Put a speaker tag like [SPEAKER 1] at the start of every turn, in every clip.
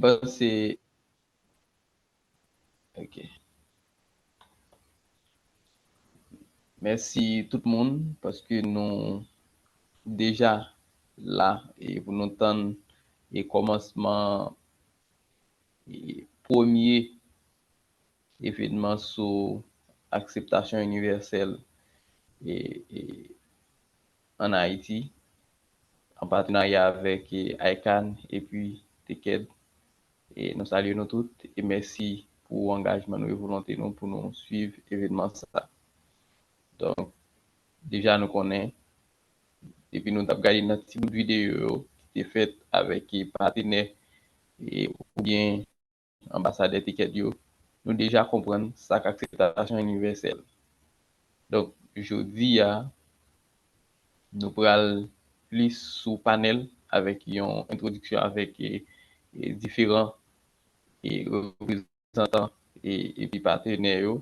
[SPEAKER 1] pense que OK. Merci tout le monde parce que nous déjà là et pour nous entendre et commencement et premier événement sur acceptation universelle et en Haïti en partenariat avec ICANN et puis TECED. Et nous saluons nous toutes et merci pour l'engagement et volonté nous pour nous suivre l'événement ça. Donc, déjà nous connaissons et puis nous avons regardé notre petite vidéo qui était faite avec les partenaires et ou bien ambassadeur ticket nous déjà comprenons ça acceptation universelle. Donc, jeudi, nous pourrons plus sous panel avec une introduction avec différents représentants et puis partenaires.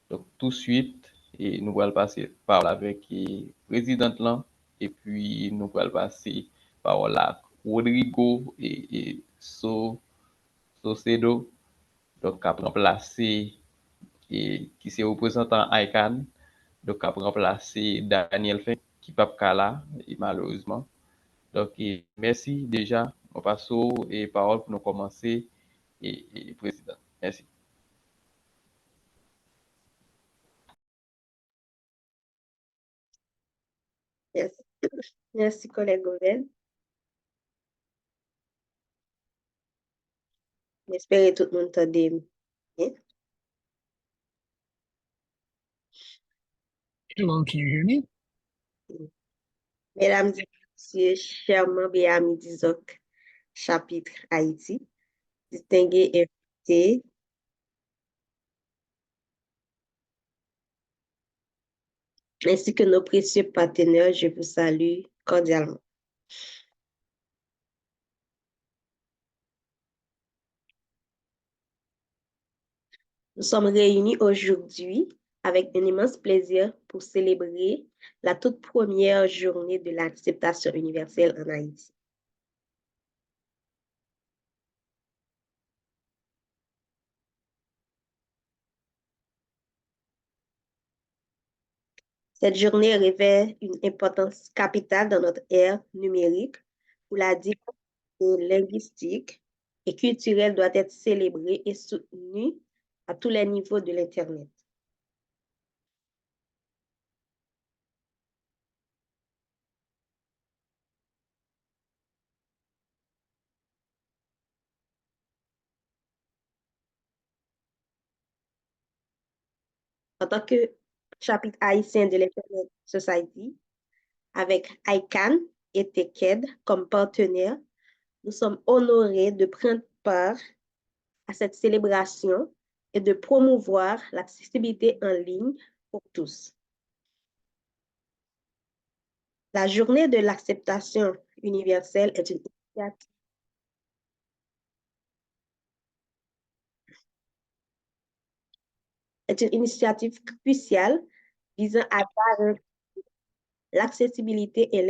[SPEAKER 1] Donc, tout de suite, et nous allons passer par là avec le président là, et puis nous allons passer par là Rodrigo et Socedo, donc à remplacer et qui c'est représentant ICANN, donc à remplacer Daniel Fink qui pas là et malheureusement. Donc merci déjà, on passe et parole pour nous commencer et président. Merci.
[SPEAKER 2] Merci, merci collègue Govel. J'espère que tout le monde t'a bien.
[SPEAKER 3] Hello, can you hear me?
[SPEAKER 2] Mesdames et messieurs, chers membres et amis du ZOC, chapitre Haïti, distingués invités, ainsi que nos précieux partenaires, je vous salue cordialement. Nous sommes réunis aujourd'hui avec un immense plaisir pour célébrer la toute première journée de l'acceptation universelle en Haïti. Cette journée revêt une importance capitale dans notre ère numérique où la diversité linguistique et culturelle doit être célébrée et soutenue à tous les niveaux de l'Internet. En tant que chapitre haïtien de l'Internet Society, avec ICANN et TECED comme partenaires, nous sommes honorés de prendre part à cette célébration et de promouvoir l'accessibilité en ligne pour tous. La journée de l'acceptation universelle est une initiative cruciale visant à garantir l'accessibilité et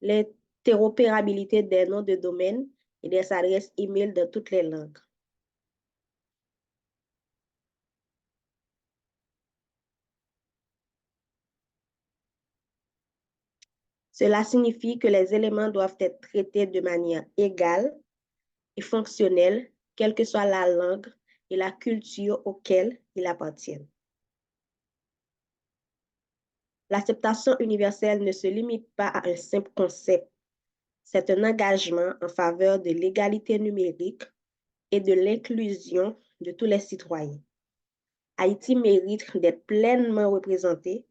[SPEAKER 2] l'interopérabilité des noms de domaine et des adresses e-mail dans toutes les langues. Cela signifie que les éléments doivent être traités de manière égale et fonctionnelle, quelle que soit la langue et la culture auxquelles ils appartiennent. L'acceptation universelle ne se limite pas à un simple concept. C'est un engagement en faveur de l'égalité numérique et de l'inclusion de tous les citoyens. Haïti mérite d'être pleinement représenté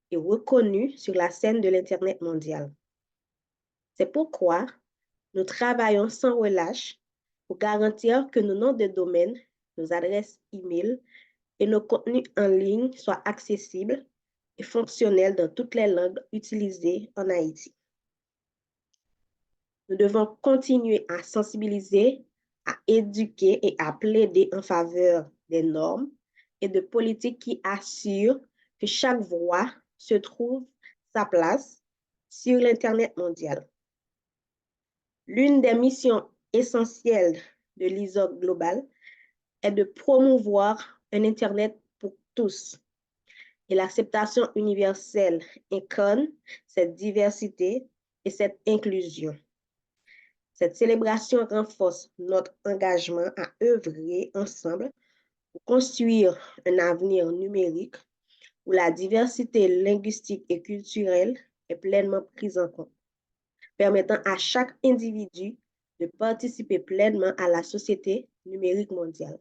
[SPEAKER 2] et reconnu sur la scène de l'Internet mondial. C'est pourquoi nous travaillons sans relâche pour garantir que nos noms de domaine, nos adresses e-mail et nos contenus en ligne soient accessibles et fonctionnels dans toutes les langues utilisées en Haïti. Nous devons continuer à sensibiliser, à éduquer et à plaider en faveur des normes et de politiques qui assurent que chaque voix se trouve sa place sur l'Internet mondial. L'une des missions essentielles de l'ISOC global est de promouvoir un Internet pour tous. Et l'acceptation universelle incarne cette diversité et cette inclusion. Cette célébration renforce notre engagement à œuvrer ensemble pour construire un avenir numérique où la diversité linguistique et culturelle est pleinement prise en compte, permettant à chaque individu de participer pleinement à la société numérique mondiale.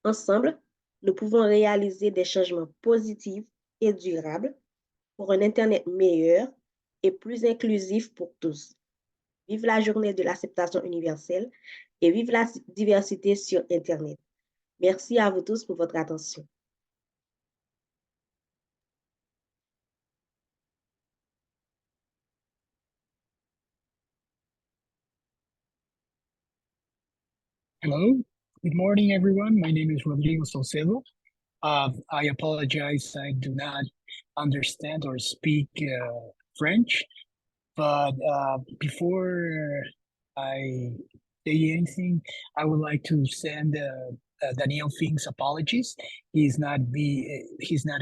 [SPEAKER 2] Ensemble, nous pouvons réaliser des changements positifs et durables pour un Internet meilleur et plus inclusif pour tous. Vive la journée de l'acceptation universelle et vive la diversité sur Internet. Merci à vous tous pour votre attention.
[SPEAKER 3] Hello, good morning, everyone. My name is Rodrigo Salcedo. I apologize, I do not understand or speak French, but before I say anything, I would like to send Daniel Fink's apologies. He's not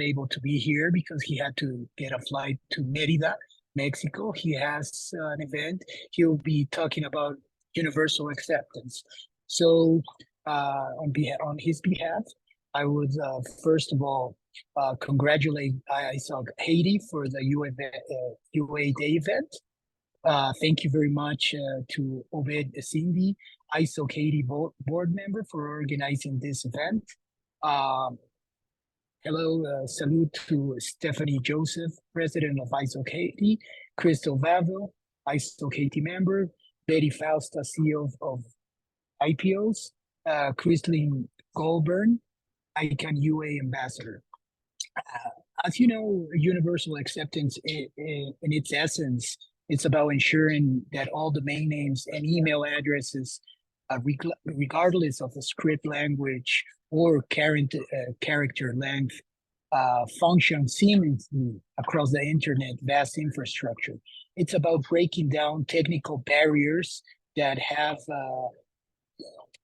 [SPEAKER 3] able to be here because he had to get a flight to Mérida, Mexico. He has an event. He'll be talking about universal acceptance. So on his behalf, I would first of all congratulate ISOC Haiti for the UA Day event. Thank you very much to Obed Cindy, ISOC Haiti board member, for organizing this event. Hello, salute to Stephanie Joseph, president of ISOC Haiti, Crystal Vavo, ISOC Haiti member, Betty Fausta, CEO of IPOs, Christine Goldburn, ICANN UA ambassador. As you know, universal acceptance in its essence, it's about ensuring that all domain names and email addresses, regardless of the script language or character length, function seamlessly across the internet vast infrastructure. It's about breaking down technical barriers that have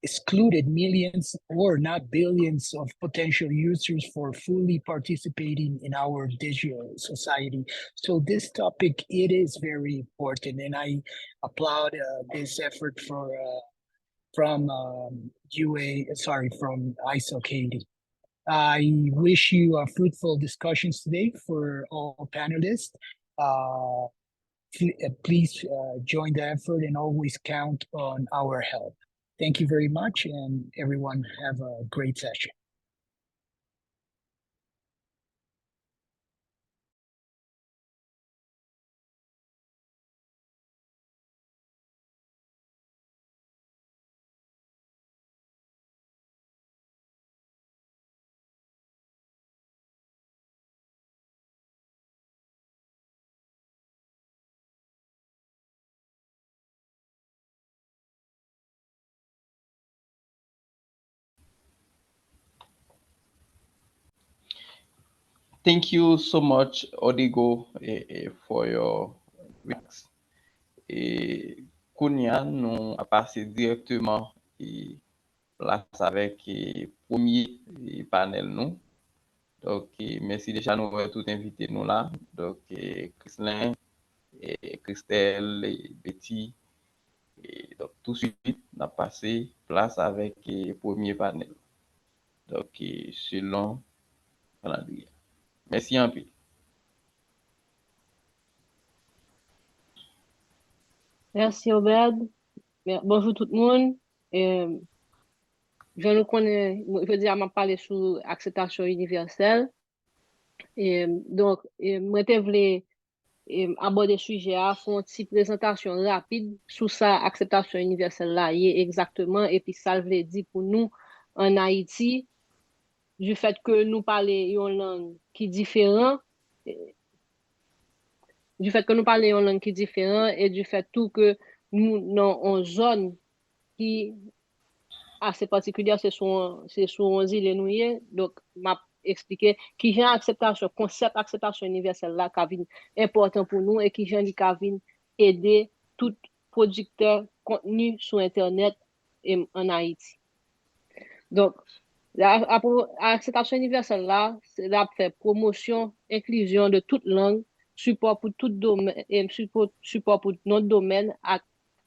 [SPEAKER 3] excluded millions or not billions of potential users for fully participating in our digital society. So this topic, it is very important, and I applaud this effort from ISOC Haiti. I wish you fruitful discussions today for all panelists. Please join the effort and always count on our help. Thank you very much, and everyone have a great session.
[SPEAKER 1] Thank you so much, Odigo, for your remarks. Kounia, nous a passé directement place avec premier panel nous. Donc, merci déjà nous avoir tout invité nous là. Donc, Chrislin, Christelle, Betty. Donc, tout de suite, on a passé place avec premier panel. Donc, selon calendrier. Merci un peu.
[SPEAKER 4] Merci, Obed. Bonjour tout le monde. Je nous connais, je veux dire, m'a parlé sur acceptation universelle. Donc, moi, je voulais aborder le sujet à faire une petite présentation rapide sur ça, acceptation universelle là, exactement, et puis ça veut dire pour nous en Haïti, du fait que nous parlons une langue qui est différente, et du fait tout que nous dans une zone qui assez particulière, c'est sur une île nous, donc m'a expliqué qui j'ai acceptation concept acceptation universelle là qui est important pour nous et qui j'ai qui aider tout producteur contenu sur internet en Haïti. Donc, l'acceptation universelle là, c'est là faire promotion, inclusion de toute langue, support pour tout domaine, support pour notre domaine,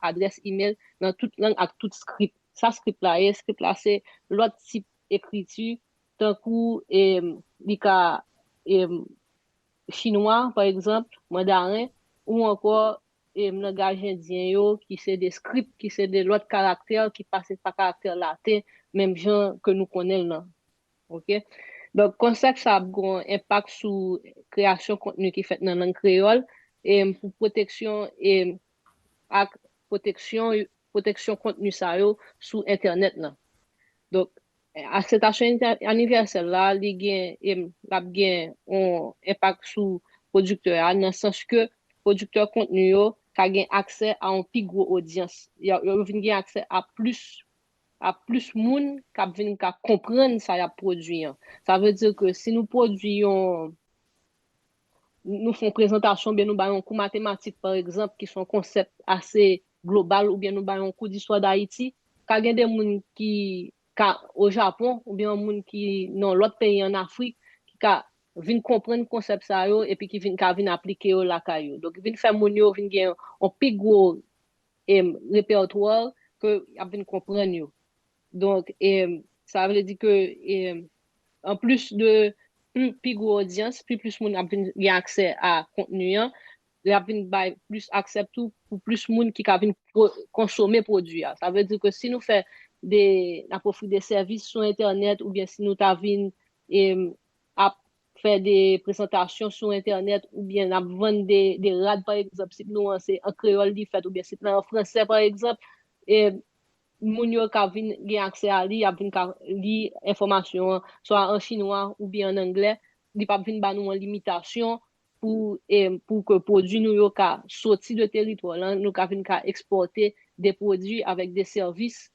[SPEAKER 4] adresse email dans toute langue, avec tout script. Ça, script là, c'est l'autre type d'écriture, tant que chinois, par exemple, mandarin, ou encore langage indien yo, qui c'est des scripts, qui c'est de l'autre caractère, qui passe par caractère latin, même gens que nous connaissons là. OK? Donc, comme ça a un impact sur la création de contenu qui est fait dans la langue créole, et pour protection et protection contenu ça yo sur Internet là. Donc, acceptation universelle là, il a un impact sur producteur dans le sens que producteur contenu yo a accès à un plus gros audience. Il a accès à plus monde qui comprendre ça y a produit. Ça veut dire que si nous produisons nous faisons présentation, bien nous avons un cours mathématique, par exemple, qui sont concepts assez global, ou bien nous avons un cours d'histoire d'Haïti, quand il y a des gens qui, au Japon, ou bien des gens qui, dans l'autre pays en Afrique, qui viennent comprendre le concept ça, et puis qui viennent appliquer au lakayo. Donc, ils viennent faire mon yo, viennent gagner un plus gros répertoire que ils viennent comprendre. Donc, ça veut dire que, en plus de plus gros audience, plus moun a accès à contenu, il y a plus accès pour plus moun qui viennent consommer produit. Ça veut dire que si nous faisons des services sur Internet, ou bien si nous avons à faire des présentations sur Internet, ou bien à vendre des rades, par exemple, si nous c'est en créole, ou bien si c'est en français, par exemple, moun yo ka vin gen accès à li, a vin ka li information soit en chinois ou bien en anglais, li pa vin ba nou en limitation pour que produit nou yo ka sorti de territoire là, nous ka vin ka exporter des produits avec des services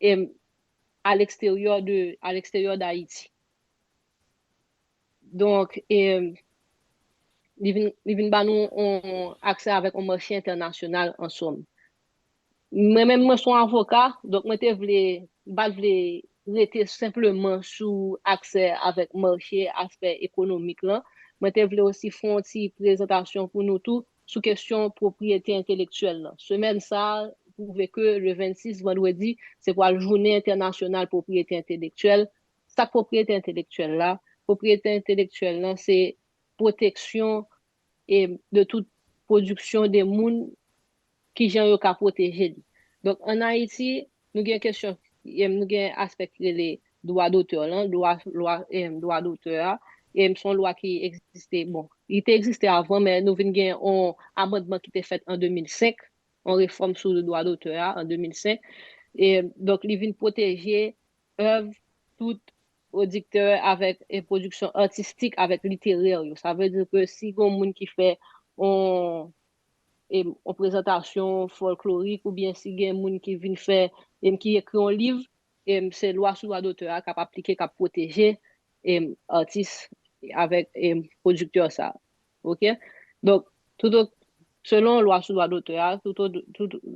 [SPEAKER 4] à l'extérieur d'Haïti. Donc li vin ba nou on accès avec un marché international en somme. Moi-même, moi, je suis avocat, donc moi, je voulais rester simplement sous accès avec marché, aspect économique là. Moi, je voulais aussi faire une présentation pour nous tous sur question propriété intellectuelle là. Semaine ça, vous pouvez que le 26 vendredi, c'est pour la journée internationale propriété intellectuelle. Sa propriété intellectuelle là, c'est protection de toute production des mondes qui gens yo ka protéger. Donc en Haïti, nous avons question, nous avons aspect les droits d'auteur là, droit d'auteur son loi qui existait bon, il était existé avant mais nous avons un amendement qui était fait en 2005, on réforme sur le droit d'auteur en 2005 et donc il vient protéger œuvre tout auditeur avec une production artistique avec littéraire. Ça veut dire que si un monde qui fait en présentation folklorique ou bien si il y a des gens qui viennent faire qui écrit un livre c'est loi sur droit d'auteur qui a appliqué qui a protégé artiste avec producteur ça. OK? Donc selon loi sur droit d'auteur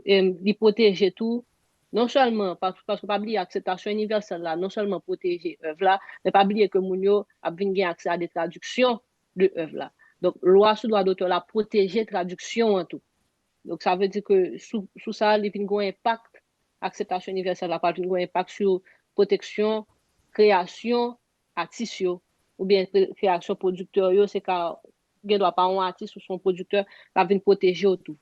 [SPEAKER 4] il protège tout non seulement parce que pas oublier acceptation universelle là non seulement protéger œuvre là mais pas oublier que moun yo a bien accès à des traductions de œuvre là. Donc loi sur droit d'auteur la protéger traduction en tout. Donc, ça veut dire que sous ça, il y a un impact, acceptation universelle, il y a un impact sur protection, création, artiste, ou bien création producteur, c'est quand il ne doit pas un artiste ou son producteur, il vient protéger tout.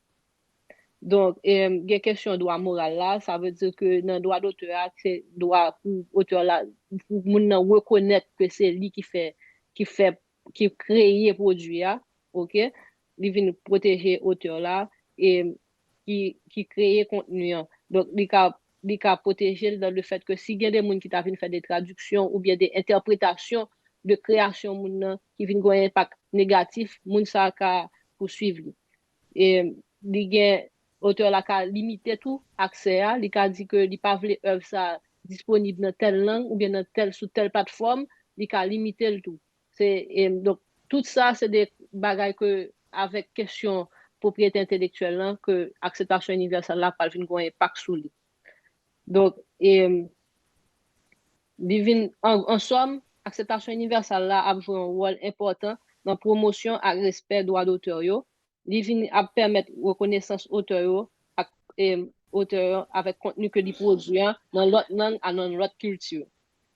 [SPEAKER 4] Donc, il y a une question de droit moral là, ça veut dire que dans le droit d'auteur, c'est droit pour l'auteur là, pour reconnaître que c'est lui qui crée le produit, OK? Il vient protéger l'auteur là. Et qui crée contenu. Donc, il a protégé dans le fait que si il y a des gens qui viennent faire des traductions ou bien des interprétations de création qui viennent avoir un impact négatif, les gens ça poursuivre. Et l'auteur a limité tout accès à, il a dit que il pas veut œuvre ça disponible dans telle langue ou bien sur telle plateforme, il a limité le tout. Donc, tout ça, c'est des bagages que, avec question propriété intellectuelle là, que acceptation universelle là pas un impact sur lui. Donc Et en somme, acceptation universelle là a joué un rôle important dans la promotion et respect des droits d'auteur. Li vin a permettre reconnaissance auteur auteur avec contenu que li produit dans l'autre langue et dans l'autre culture.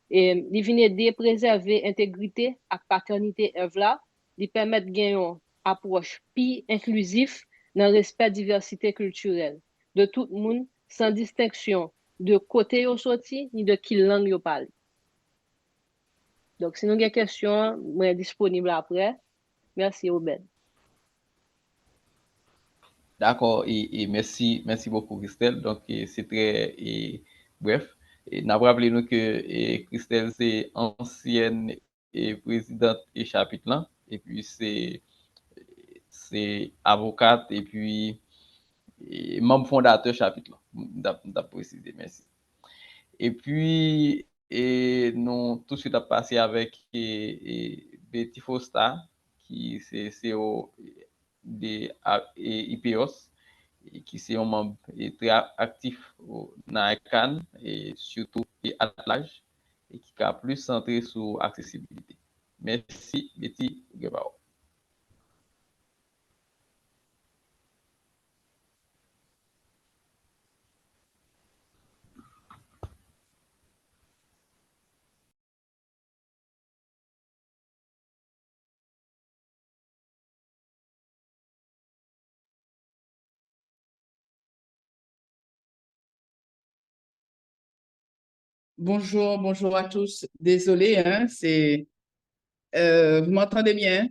[SPEAKER 4] Et li vin aider préserver intégrité et paternité œuvre là, li permettre gagner une approche plus inclusif dans le respect diversité culturelle de tout le monde sans distinction de côté yo sorti ni de qui langue yo parle. Donc si nous avons des questions, je suis disponible après. Merci Robert.
[SPEAKER 1] D'accord, et merci beaucoup Christelle. Donc c'est très bref. Et n'a rappelé nous que Christelle c'est ancienne présidente et chapitre là, et puis c'est avocate et puis membre fondateur chapitre là. D'as précisé, merci. Et puis nous tout de suite à passer avec Betty Fosta qui c'est CEO de IPOS et qui c'est un membre très actif dans ICANN et surtout à l'âge et qui a plus centré sur accessibilité. Merci Betty Guevara.
[SPEAKER 5] Bonjour, bonjour à tous. Désolé, hein, vous m'entendez bien?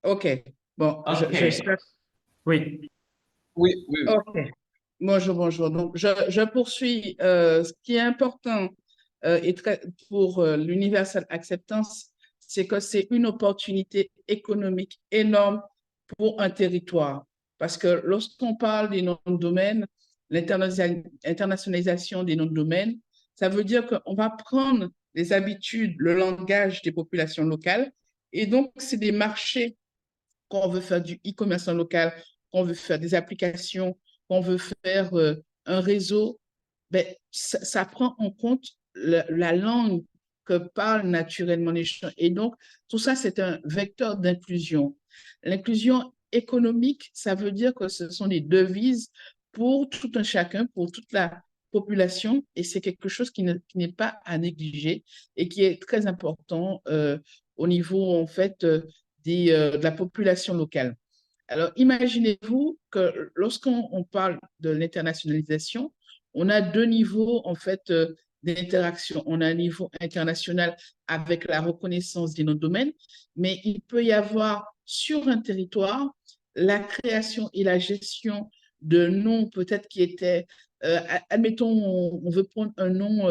[SPEAKER 5] OK. Bon,
[SPEAKER 6] Ok. Oui.
[SPEAKER 1] Oui.
[SPEAKER 5] OK. Bonjour, bonjour. Donc, je poursuis. Ce qui est important pour l'Universal Acceptance, c'est que c'est une opportunité économique énorme pour un territoire. Parce que lorsqu'on parle des noms de domaine, l'internationalisation des noms de domaine, ça veut dire qu'on va prendre les habitudes, le langage des populations locales. Et donc, c'est des marchés qu'on veut faire du e-commerce en local, qu'on veut faire des applications, qu'on veut faire un réseau, ben, ça prend en compte la langue que parlent naturellement les gens. Et donc, tout ça, c'est un vecteur d'inclusion. L'inclusion économique, ça veut dire que ce sont des devises pour tout un chacun, pour toute la population, et c'est quelque chose qui n'est pas à négliger et qui est très important au niveau, en fait, de la population locale. Alors, imaginez-vous que lorsqu'on parle de l'internationalisation, on a deux niveaux, en fait, d'interaction. On a un niveau international avec la reconnaissance des noms de domaine, mais il peut y avoir sur un territoire la création et la gestion de noms peut-être qui étaient, admettons, on veut prendre un nom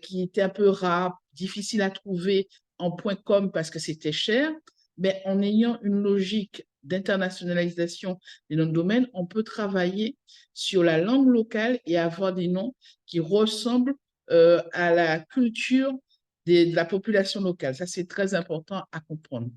[SPEAKER 5] qui était un peu rare, difficile à trouver en .com parce que c'était cher, mais en ayant une logique d'internationalisation des noms de domaine, on peut travailler sur la langue locale et avoir des noms qui ressemblent à la culture de la population locale. Ça, c'est très important à comprendre.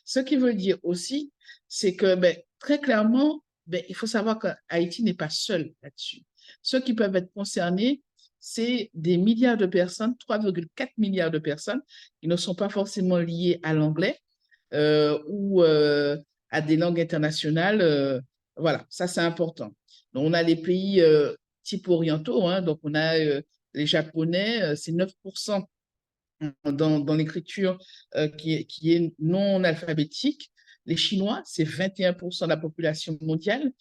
[SPEAKER 5] Ce qui veut dire aussi, c'est que très clairement, il faut savoir qu'Haïti n'est pas seul là-dessus. Ceux qui peuvent être concernés, c'est des milliards de personnes, 3,4 milliards de personnes qui ne sont pas forcément liées à l'anglais ou à des langues internationales. Voilà, ça c'est important. Donc, on a les pays type orientaux, hein, donc on a les Japonais, c'est 9% dans l'écriture qui est non alphabétique. Les Chinois, c'est 21% de la population mondiale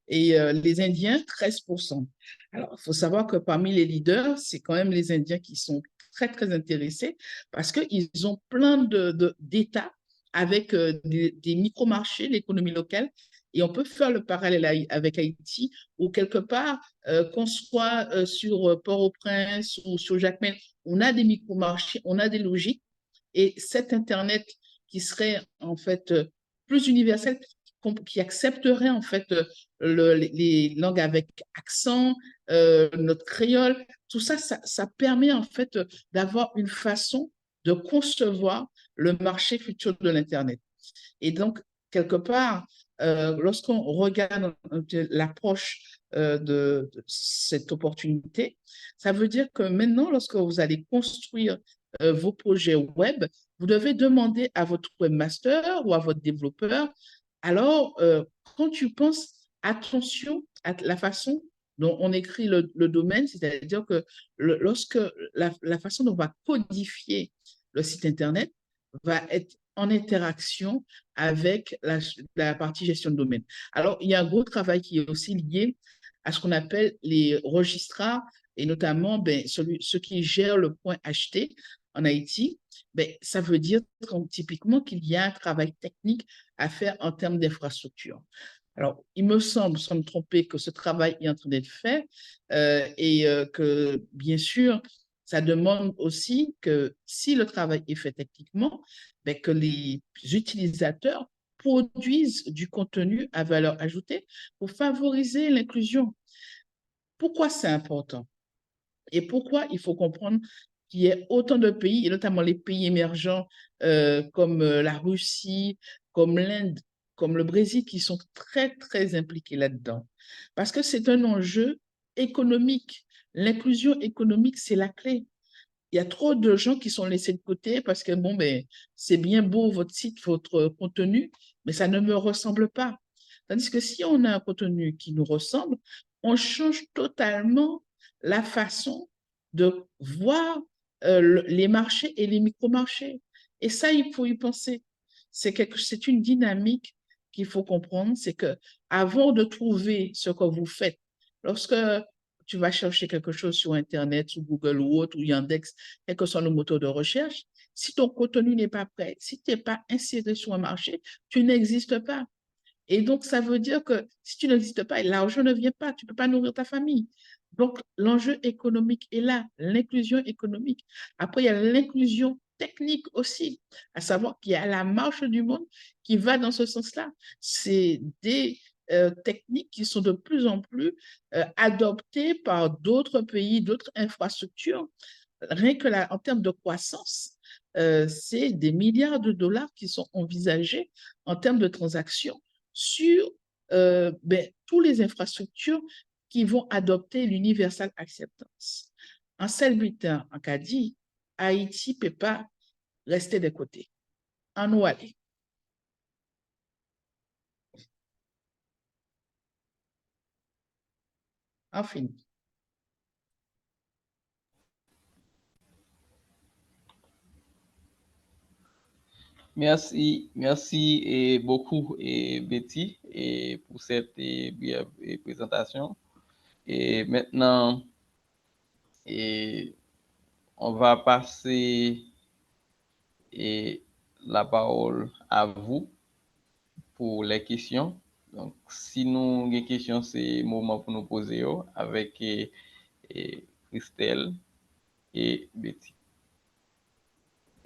[SPEAKER 5] et les Indiens, 13%. Alors, il faut savoir que parmi les leaders, c'est quand même les Indiens qui sont très, très intéressés parce qu'ils ont plein d'États avec des micro-marchés, l'économie locale, et on peut faire le parallèle avec Haïti, où quelque part, qu'on soit sur Port-au-Prince ou sur Jacmel, on a des micro-marchés, on a des logiques, et cet Internet qui serait en fait plus universel, qui accepterait en fait les langues avec accent, notre créole, tout ça, ça permet en fait d'avoir une façon de concevoir le marché futur de l'Internet. Et donc, quelque part, lorsqu'on regarde l'approche de cette opportunité, ça veut dire que maintenant, lorsque vous allez construire vos projets web, vous devez demander à votre webmaster ou à votre développeur, alors, quand tu penses, attention à la façon dont on écrit le domaine, c'est-à-dire que lorsque la façon dont on va codifier le site Internet va être en interaction avec la partie gestion de domaine. Alors, il y a un gros travail qui est aussi lié à ce qu'on appelle les registrars et notamment ceux qui gèrent le point HT en Haïti. Ça veut dire typiquement qu'il y a un travail technique à faire en termes d'infrastructure. Alors, il me semble, sans me tromper, que ce travail est en train d'être fait et que, bien sûr, ça demande aussi que si le travail est fait techniquement, que les utilisateurs produisent du contenu à valeur ajoutée pour favoriser l'inclusion. Pourquoi c'est important? Et pourquoi il faut comprendre qu'il y ait autant de pays, et notamment les pays émergents comme la Russie, comme l'Inde, comme le Brésil, qui sont très, très impliqués là-dedans. Parce que c'est un enjeu économique. L'inclusion économique, c'est la clé. Il y a trop de gens qui sont laissés de côté parce que, bon, c'est bien beau votre site, votre contenu, mais ça ne me ressemble pas. Tandis que si on a un contenu qui nous ressemble, on change totalement la façon de voir les marchés et les micro-marchés. Et ça, il faut y penser. C'est une dynamique qu'il faut comprendre, c'est que avant de trouver ce que vous faites, lorsque tu vas chercher quelque chose sur Internet, sur Google ou autre, ou Yandex, quel que soit le moteur de recherche, si ton contenu n'est pas prêt, si tu n'es pas inséré sur un marché, tu n'existes pas. Et donc, ça veut dire que si tu n'existes pas, l'argent ne vient pas, tu ne peux pas nourrir ta famille. Donc, l'enjeu économique est là, l'inclusion économique. Après, il y a l'inclusion technique aussi, à savoir qu'il y a la marche du monde qui va dans ce sens-là. C'est des techniques qui sont de plus en plus adoptées par d'autres pays, d'autres infrastructures. Rien que là, en termes de croissance, c'est des milliards de dollars qui sont envisagés en termes de transactions sur toutes les infrastructures qui vont adopter l'universal acceptance. En Selbitin, en Cadi, Haïti ne peut pas rester de côté. En nous aller. Enfin.
[SPEAKER 1] Merci et beaucoup et Betty et pour cette brève présentation. Et maintenant, on va passer la parole à vous pour les questions. Donc, si nous avons des questions, c'est le moment pour nous poser avec Christelle et Betty.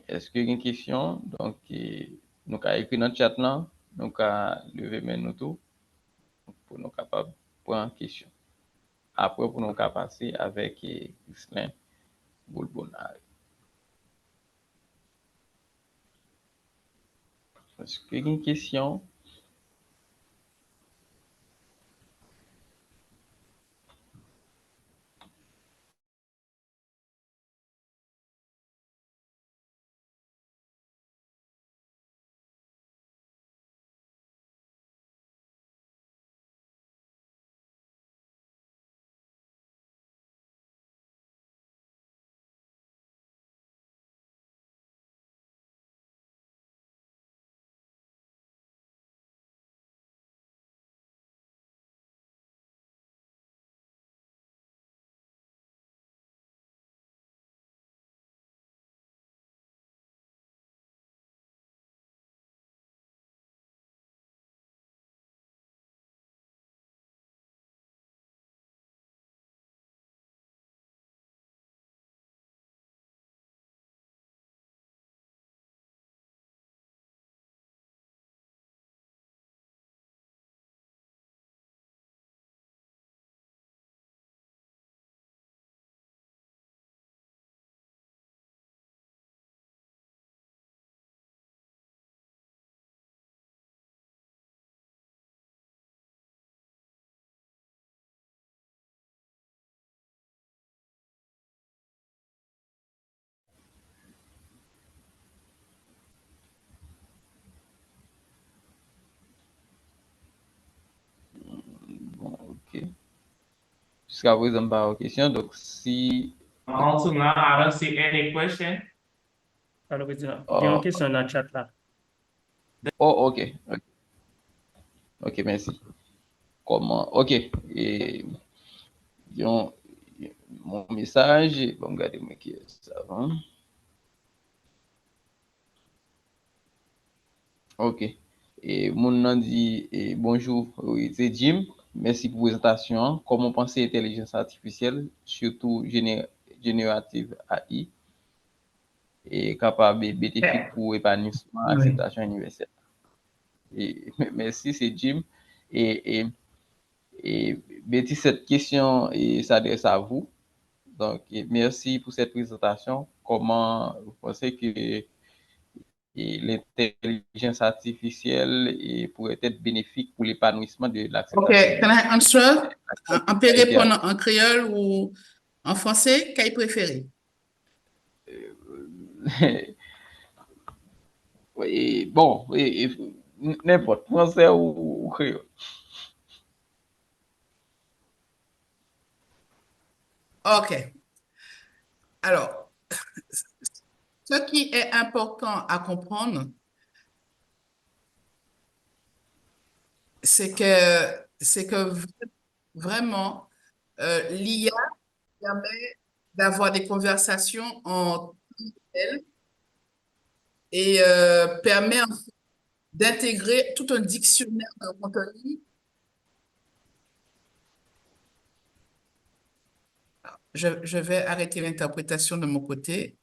[SPEAKER 1] Est-ce que vous avez une question? Donc, nous avons écrit dans le chat là, nous avons levé nous tout pour nous capables de prendre une question. Après, pour nous passer avec Christine Boulbonari. Est-ce que vous avez une question? jusqu'à présent, pas de question. Donc, si...
[SPEAKER 6] Until now, I don't see any question.
[SPEAKER 7] Alors, il y a une question dans le chat là.
[SPEAKER 1] Oh, ok. Ok, merci. Comment? Ok. Et mon message, bon, regardez-moi qui est ça. Hein? Ok. Et mon nom dit bonjour, oui, c'est Jim. Merci pour la présentation. Comment penser intelligence artificielle, surtout générative AI, est capable de bénéfique pour épanouissement,
[SPEAKER 6] Oui.
[SPEAKER 1] acceptation universelle. Et merci, c'est Jim. Et Betty, cette question s'adresse à vous. Donc, merci pour cette présentation. Comment vous pensez que l'intelligence artificielle pourrait être bénéfique pour l'épanouissement de l'acceptation?
[SPEAKER 5] Okay, can I answer? On peut répondre en créole ou en français, qu'est-ce préféré?
[SPEAKER 1] Bon, n'importe, français ou créole.
[SPEAKER 5] OK. Alors, ce qui est important à comprendre, c'est que vraiment, l'IA permet d'avoir des conversations en temps réel et permet en fait d'intégrer tout un dictionnaire de contenu. Je vais arrêter l'interprétation de mon côté.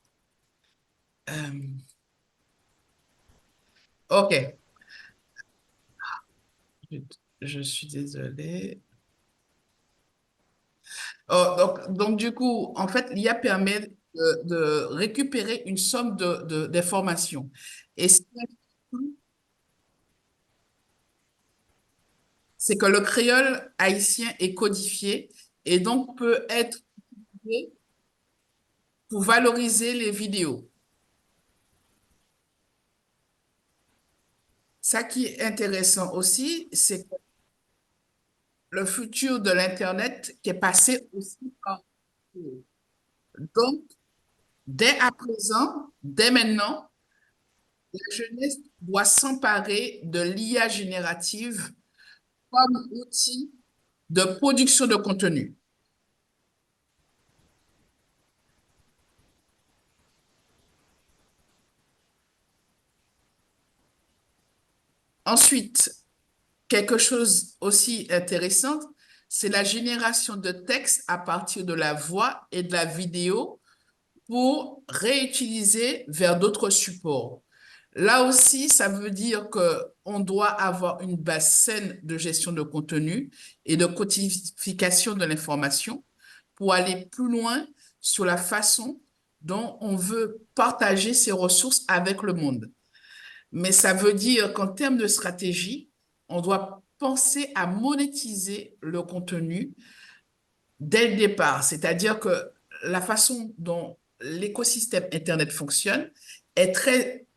[SPEAKER 5] OK. Je suis désolée. Oh, donc, du coup, en fait, l'IA permet de récupérer une somme d'informations. Et ce qui est cool, c'est que le créole haïtien est codifié et donc peut être utilisé pour valoriser les vidéos. Ça qui est intéressant aussi, c'est que le futur de l'Internet qui est passé aussi par... Donc, dès à présent, dès maintenant, la jeunesse doit s'emparer de l'IA générative comme outil de production de contenu. Ensuite, quelque chose aussi intéressant, c'est la génération de texte à partir de la voix et de la vidéo pour réutiliser vers d'autres supports. Là aussi, ça veut dire qu'on doit avoir une base saine de gestion de contenu et de codification de l'information pour aller plus loin sur la façon dont on veut partager ces ressources avec le monde. Mais ça veut dire qu'en termes de stratégie, on doit penser à monétiser le contenu dès le départ. C'est-à-dire que la façon dont l'écosystème Internet fonctionne est très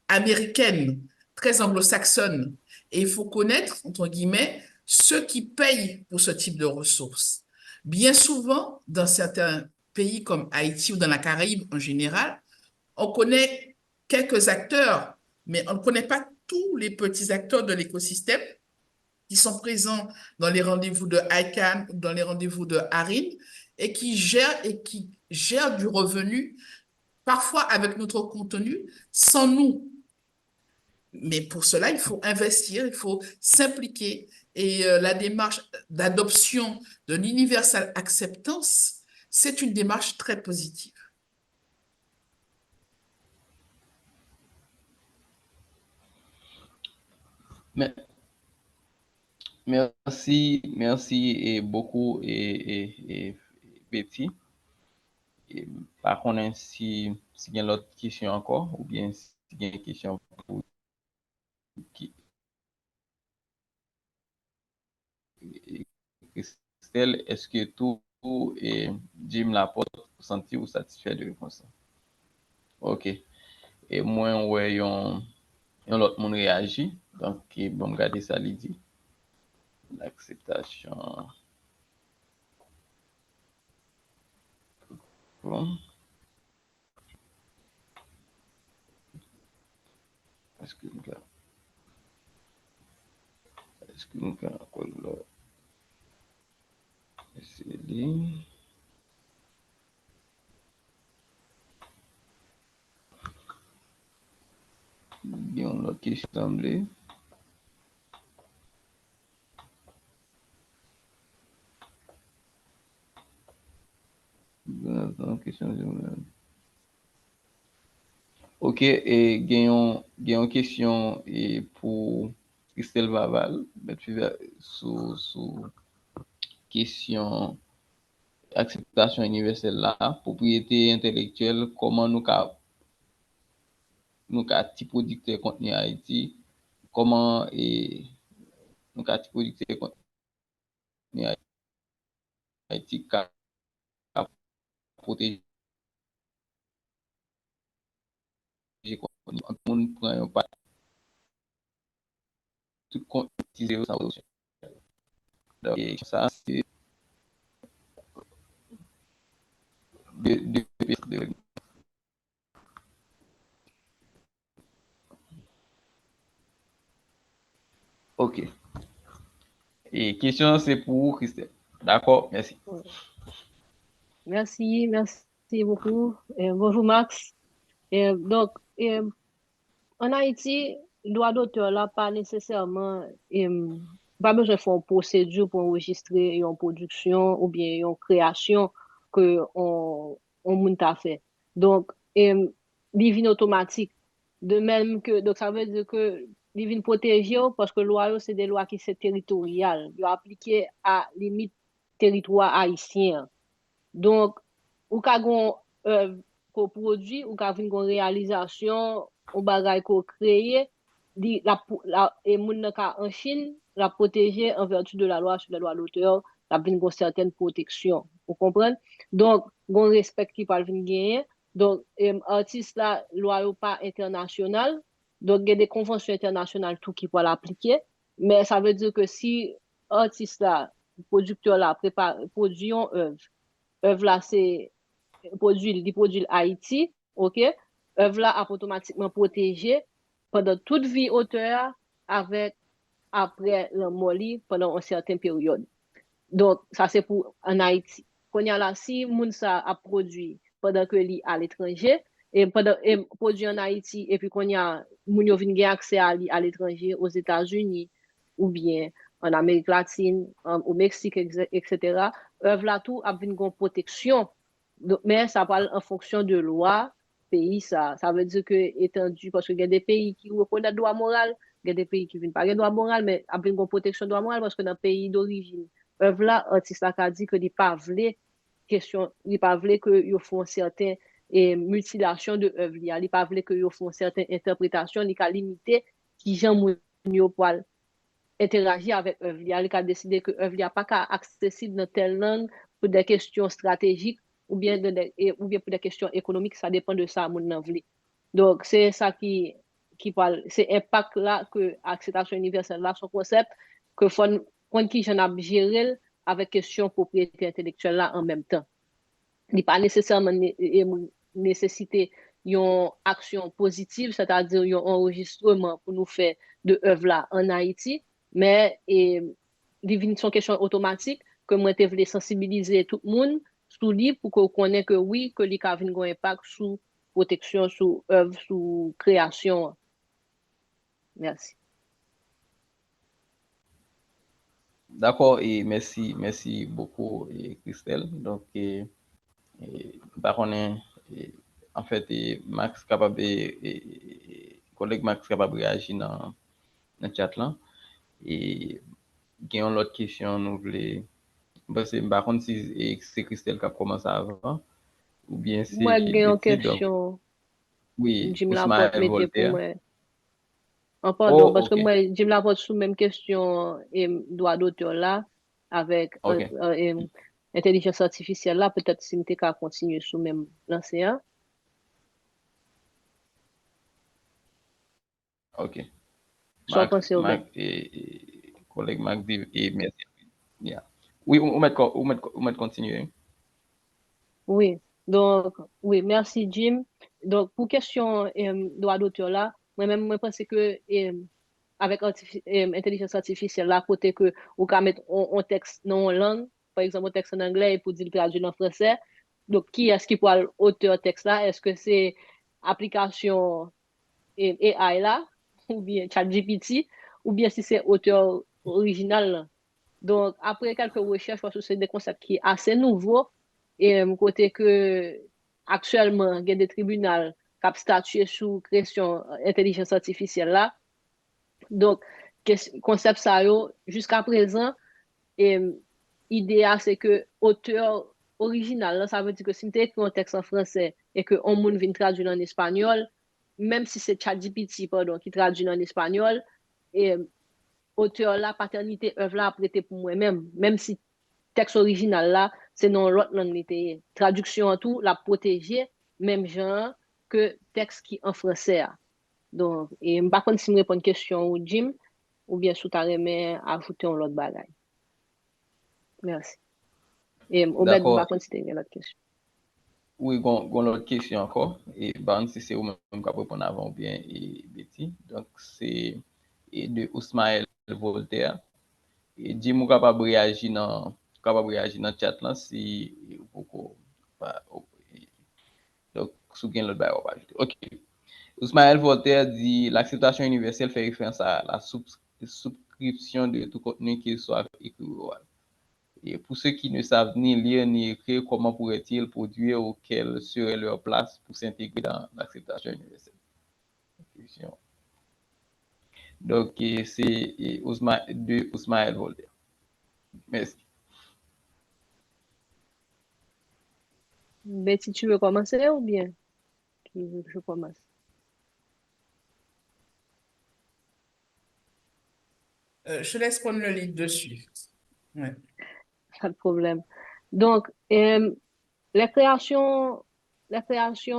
[SPEAKER 5] américaine, très anglo-saxonne. Et il faut connaître, entre guillemets, ceux qui payent pour ce type de ressources. Bien souvent, dans certains pays comme Haïti ou dans la Caraïbe en général, on connaît quelques acteurs, mais on ne connaît pas tous les petits acteurs de l'écosystème qui sont présents dans les rendez-vous de ICANN, dans les rendez-vous de ARIN, et qui gèrent du revenu, parfois avec notre contenu, sans nous. Mais pour cela, il faut investir, il faut s'impliquer. Et la démarche d'adoption de l'universal acceptance, c'est une démarche très positive.
[SPEAKER 1] Mais, merci et beaucoup Betty. Et, par contre, si il y a l'autre question encore, ou bien si il y a une question pour qui, Christelle, est-ce que tout et Jim Laporte senti ou satisfait de réponse? Ok. Et moi, ouais, yon l'autre monde réagit. Donc, bon, regardez ça, il dit. L'acceptation. Bon. Est-ce que nous encore là? C'est lui. Bien, on a question semblée. Ok, et gagnons question et pour Christelle Vaval, sous question acceptation universelle là, propriété intellectuelle, comment nous ti producteur contenu Haïti, comment nous ti producteur contenu Haïti ka protéger contenu. Tout le monde prend un pas tout contenu utilisé ça. Donc ça c'est de OK. Et question c'est pour Christelle. D'accord, merci.
[SPEAKER 4] Merci beaucoup. Bonjour Max. Donc, en Haïti, le droit d'auteur là, pas nécessairement, pas besoin de faire une procédure pour enregistrer une production ou bien une création que on moun ta fait. Donc, divine automatique. De même que, donc ça veut dire que divine protégé parce que loi, c'est des lois qui sont territoriales. Ils appliquées à limite territoire haïtien. Donc, ou ka gon œuvre qu'on produit, ou ka vin gon réalisation, ou bagay qu'on crée, et moun nan ka en Chine, la protéger en vertu de la loi sur les droits d'auteur, la vin gon certaine protection. Vous comprenez? Donc, gon respect qui parle vin gagner. Donc, artiste là, loi ou pas international, donc il y a des conventions internationales tout qui peut l'appliquer, mais ça veut dire que si artiste là, producteur là, produit une œuvre là, c'est produit Haïti, ok? Œuvre là a automatiquement protégé pendant toute vie auteur avec après le moli pendant une certaine période. Donc, ça c'est pour en Haïti. Quand il y a là, si moun sa a produit pendant que li à l'étranger, et produit en Haïti, et puis quand il y a moun yo vin gen accès à li à l'étranger, aux États-Unis, ou bien en Amérique latine, au Mexique, etc., œuvre là tout a vin gon protection. Donc, mais ça parle en fonction de loi, pays, ça veut dire que étendu, parce qu'il y a des pays qui reconnaissent droit moral, il y a des pays qui ne pas droit moral, mais a une protection droit moral parce que dans le pays d'origine, œuvre là, artiste là a dit que il pas voulait question, il pas voulait que ils font certaines mutilations de œuvre, il pas voulait que ils font certaines interprétations, il a limité qui gens moun yo pour interagir avec œuvre, il a décidé que œuvre n'est pas accessible dans telle langue pour des questions stratégiques ou bien pour des questions économiques, ça dépend de ça moun nan vle. Donc c'est ça qui parle, c'est impact là que acceptation universelle là son concept que faut qui j'en a géré avec question propriété intellectuelle là en même temps. Il n'est pas nécessairement nécessité une action positive, c'est-à-dire un enregistrement pour nous faire de œuvre là en Haïti, mais il son question automatique que moi je voulais sensibiliser tout le monde sous lui pour qu'on connaisse que oui, que les a un impact sur protection, sur œuvre, sur création. Merci.
[SPEAKER 1] D'accord, et merci beaucoup, Christelle. Donc, en fait, Max capable, collègue Max capable de réagir dans le chat là. Et gagnons l'autre question, nous voulons, parce que par contre, si c'est Christelle qui a commencé avant, ou bien c'est
[SPEAKER 4] Moi, j'ai une
[SPEAKER 1] Betty, donc,
[SPEAKER 4] question.
[SPEAKER 1] oui,
[SPEAKER 4] Jim Laporte
[SPEAKER 1] Ousmane
[SPEAKER 4] mettait pour
[SPEAKER 1] Voltaire.
[SPEAKER 4] moi. Pardon,
[SPEAKER 1] Oh,
[SPEAKER 4] parce que
[SPEAKER 1] ok,
[SPEAKER 4] moi, Jim Laporte sous même question et droit d'auteur là, avec
[SPEAKER 1] ok,
[SPEAKER 4] intelligence artificielle là, peut-être si m'était qu'à continuer sous même l'ancien.
[SPEAKER 1] ok.
[SPEAKER 4] Soit pensé au bien.
[SPEAKER 1] Max collègue Max dit, et merci. Yeah. Oui, on met continuer.
[SPEAKER 4] Oui. Donc, oui, merci Jim. Donc, pour question droit d'auteur là, moi-même, je pense que avec intelligence artificielle là, côté que ou ka mettre un texte dans une langue, par exemple un texte en anglais et pour dire le traduire en français. Donc, qui est-ce qui pourra auteur texte là? Est-ce que c'est application AI là, ou bien ChatGPT, ou bien si c'est auteur original là? Donc, après quelques recherches, parce que c'est des concepts qui sont assez nouveaux, et côté que actuellement, il y a des tribunaux qui ont statué sous question intelligence artificielle là. Donc, concept ça, jusqu'à présent, et idéal, c'est que auteur original, là, ça veut dire que si tu écris un texte en français et que on moun vient traduire en espagnol, même si c'est ChatGPT, pardon, qui traduit en espagnol, et auteur là, paternité, œuvre là, prêté pour moi-même, même si texte original là, c'est dans l'autre langue. Traduction en tout, la protéger, même genre que texte qui en français. Donc, et je ne sais pas si je réponds à une question ou Jim, ou bien si tu as ajouter un autre bagage. Merci. Et Obed, je ne sais
[SPEAKER 1] D'accord.
[SPEAKER 4] pas si tu as une autre question.
[SPEAKER 1] Oui, gon l'autre question encore. Et ben, si c'est vous-même qui répondre avant ou bien et Betty. Donc, c'est de Ousmaël Voltaire. Et Jim ou capable réagir dans le chat là si vous donc sous gain l'autre bagage on va ajouter. OK. Ousmaël Voltaire dit l'acceptation universelle fait référence à la subscription de tout contenu qu'il soit écrit ou oral. Et pour ceux qui ne savent ni lire ni écrire, comment pourraient-ils produire ou quelle serait leur place pour s'intégrer dans l'acceptation universelle? Donc, c'est Ousmaël Voltaire. Merci.
[SPEAKER 4] Betty, tu veux commencer ou bien tu veux que je commence?
[SPEAKER 5] Je laisse prendre le lead dessus. Ouais.
[SPEAKER 4] Pas de problème. Donc, les créations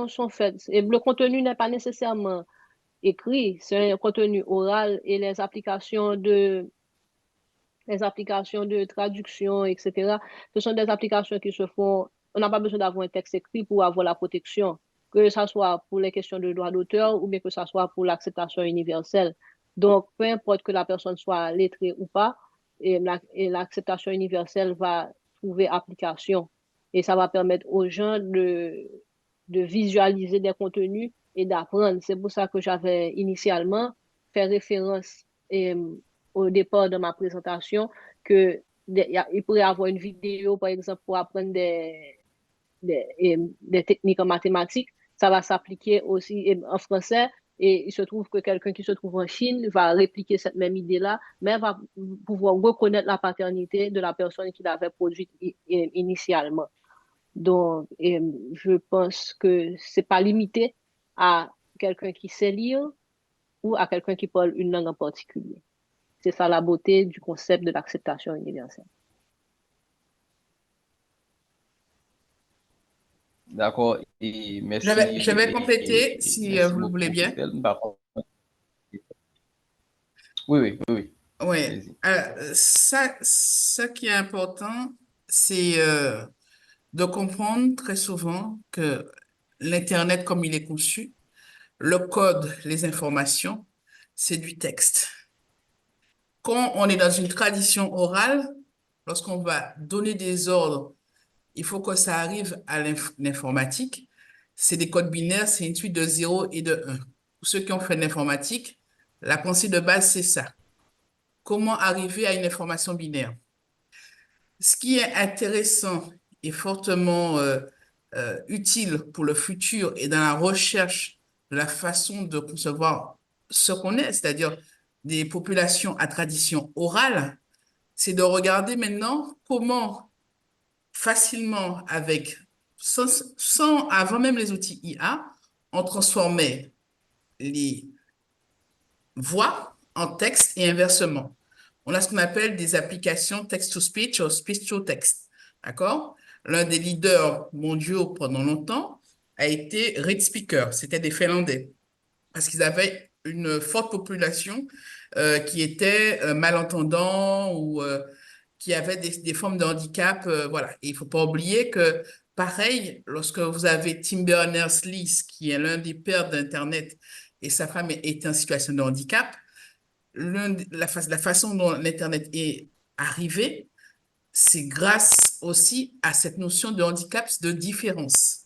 [SPEAKER 4] sont faites. Et le contenu n'est pas nécessairement écrit, c'est un contenu oral et les applications de traduction, etc. Ce sont des applications qui se font, on n'a pas besoin d'avoir un texte écrit pour avoir la protection, que ce soit pour les questions de droit d'auteur ou bien que ce soit pour l'acceptation universelle. Donc, peu importe que la personne soit lettrée ou pas, et l'acceptation universelle va trouver application. Et ça va permettre aux gens de visualiser des contenus et d'apprendre. C'est pour ça que j'avais initialement fait référence au départ de ma présentation que il pourrait y avoir une vidéo, par exemple, pour apprendre des techniques en mathématiques. Ça va s'appliquer aussi en français. Et il se trouve que quelqu'un qui se trouve en Chine va répliquer cette même idée-là, mais va pouvoir reconnaître la paternité de la personne qui l'avait produite initialement. Donc, je pense que c'est pas limité à quelqu'un qui sait lire ou à quelqu'un qui parle une langue en particulier. C'est ça la beauté du concept de l'acceptation universelle.
[SPEAKER 1] D'accord. Et merci.
[SPEAKER 5] Je vais compléter si
[SPEAKER 1] merci
[SPEAKER 5] vous le voulez
[SPEAKER 1] beaucoup,
[SPEAKER 5] bien.
[SPEAKER 1] Christelle. Oui.
[SPEAKER 5] Oui. Ce qui est important, c'est de comprendre très souvent que l'Internet, comme il est conçu, le code, les informations, c'est du texte. Quand on est dans une tradition orale, lorsqu'on va donner des ordres, il faut que ça arrive à l'informatique. C'est des codes binaires, c'est une suite de 0 et de 1. Pour ceux qui ont fait de l'informatique, la pensée de base, c'est ça. Comment arriver à une information binaire? Ce qui est intéressant et fortement utile pour le futur et dans la recherche de la façon de concevoir ce qu'on est, c'est-à-dire des populations à tradition orale, c'est de regarder maintenant comment facilement avant même les outils IA, on transformait les voix en texte et inversement. On a ce qu'on appelle des applications text-to-speech ou speech-to-text. D'accord? L'un des leaders mondiaux pendant longtemps a été Read Speaker. C'était des Finlandais. Parce qu'ils avaient une forte population qui était malentendant ou qui avait des formes de handicap. Voilà. Et il ne faut pas oublier que Pareil, lorsque vous avez Tim Berners-Lee, qui est l'un des pères d'Internet, et sa femme est en situation de handicap, la façon dont l'Internet est arrivé, c'est grâce aussi à cette notion de handicap, de différence.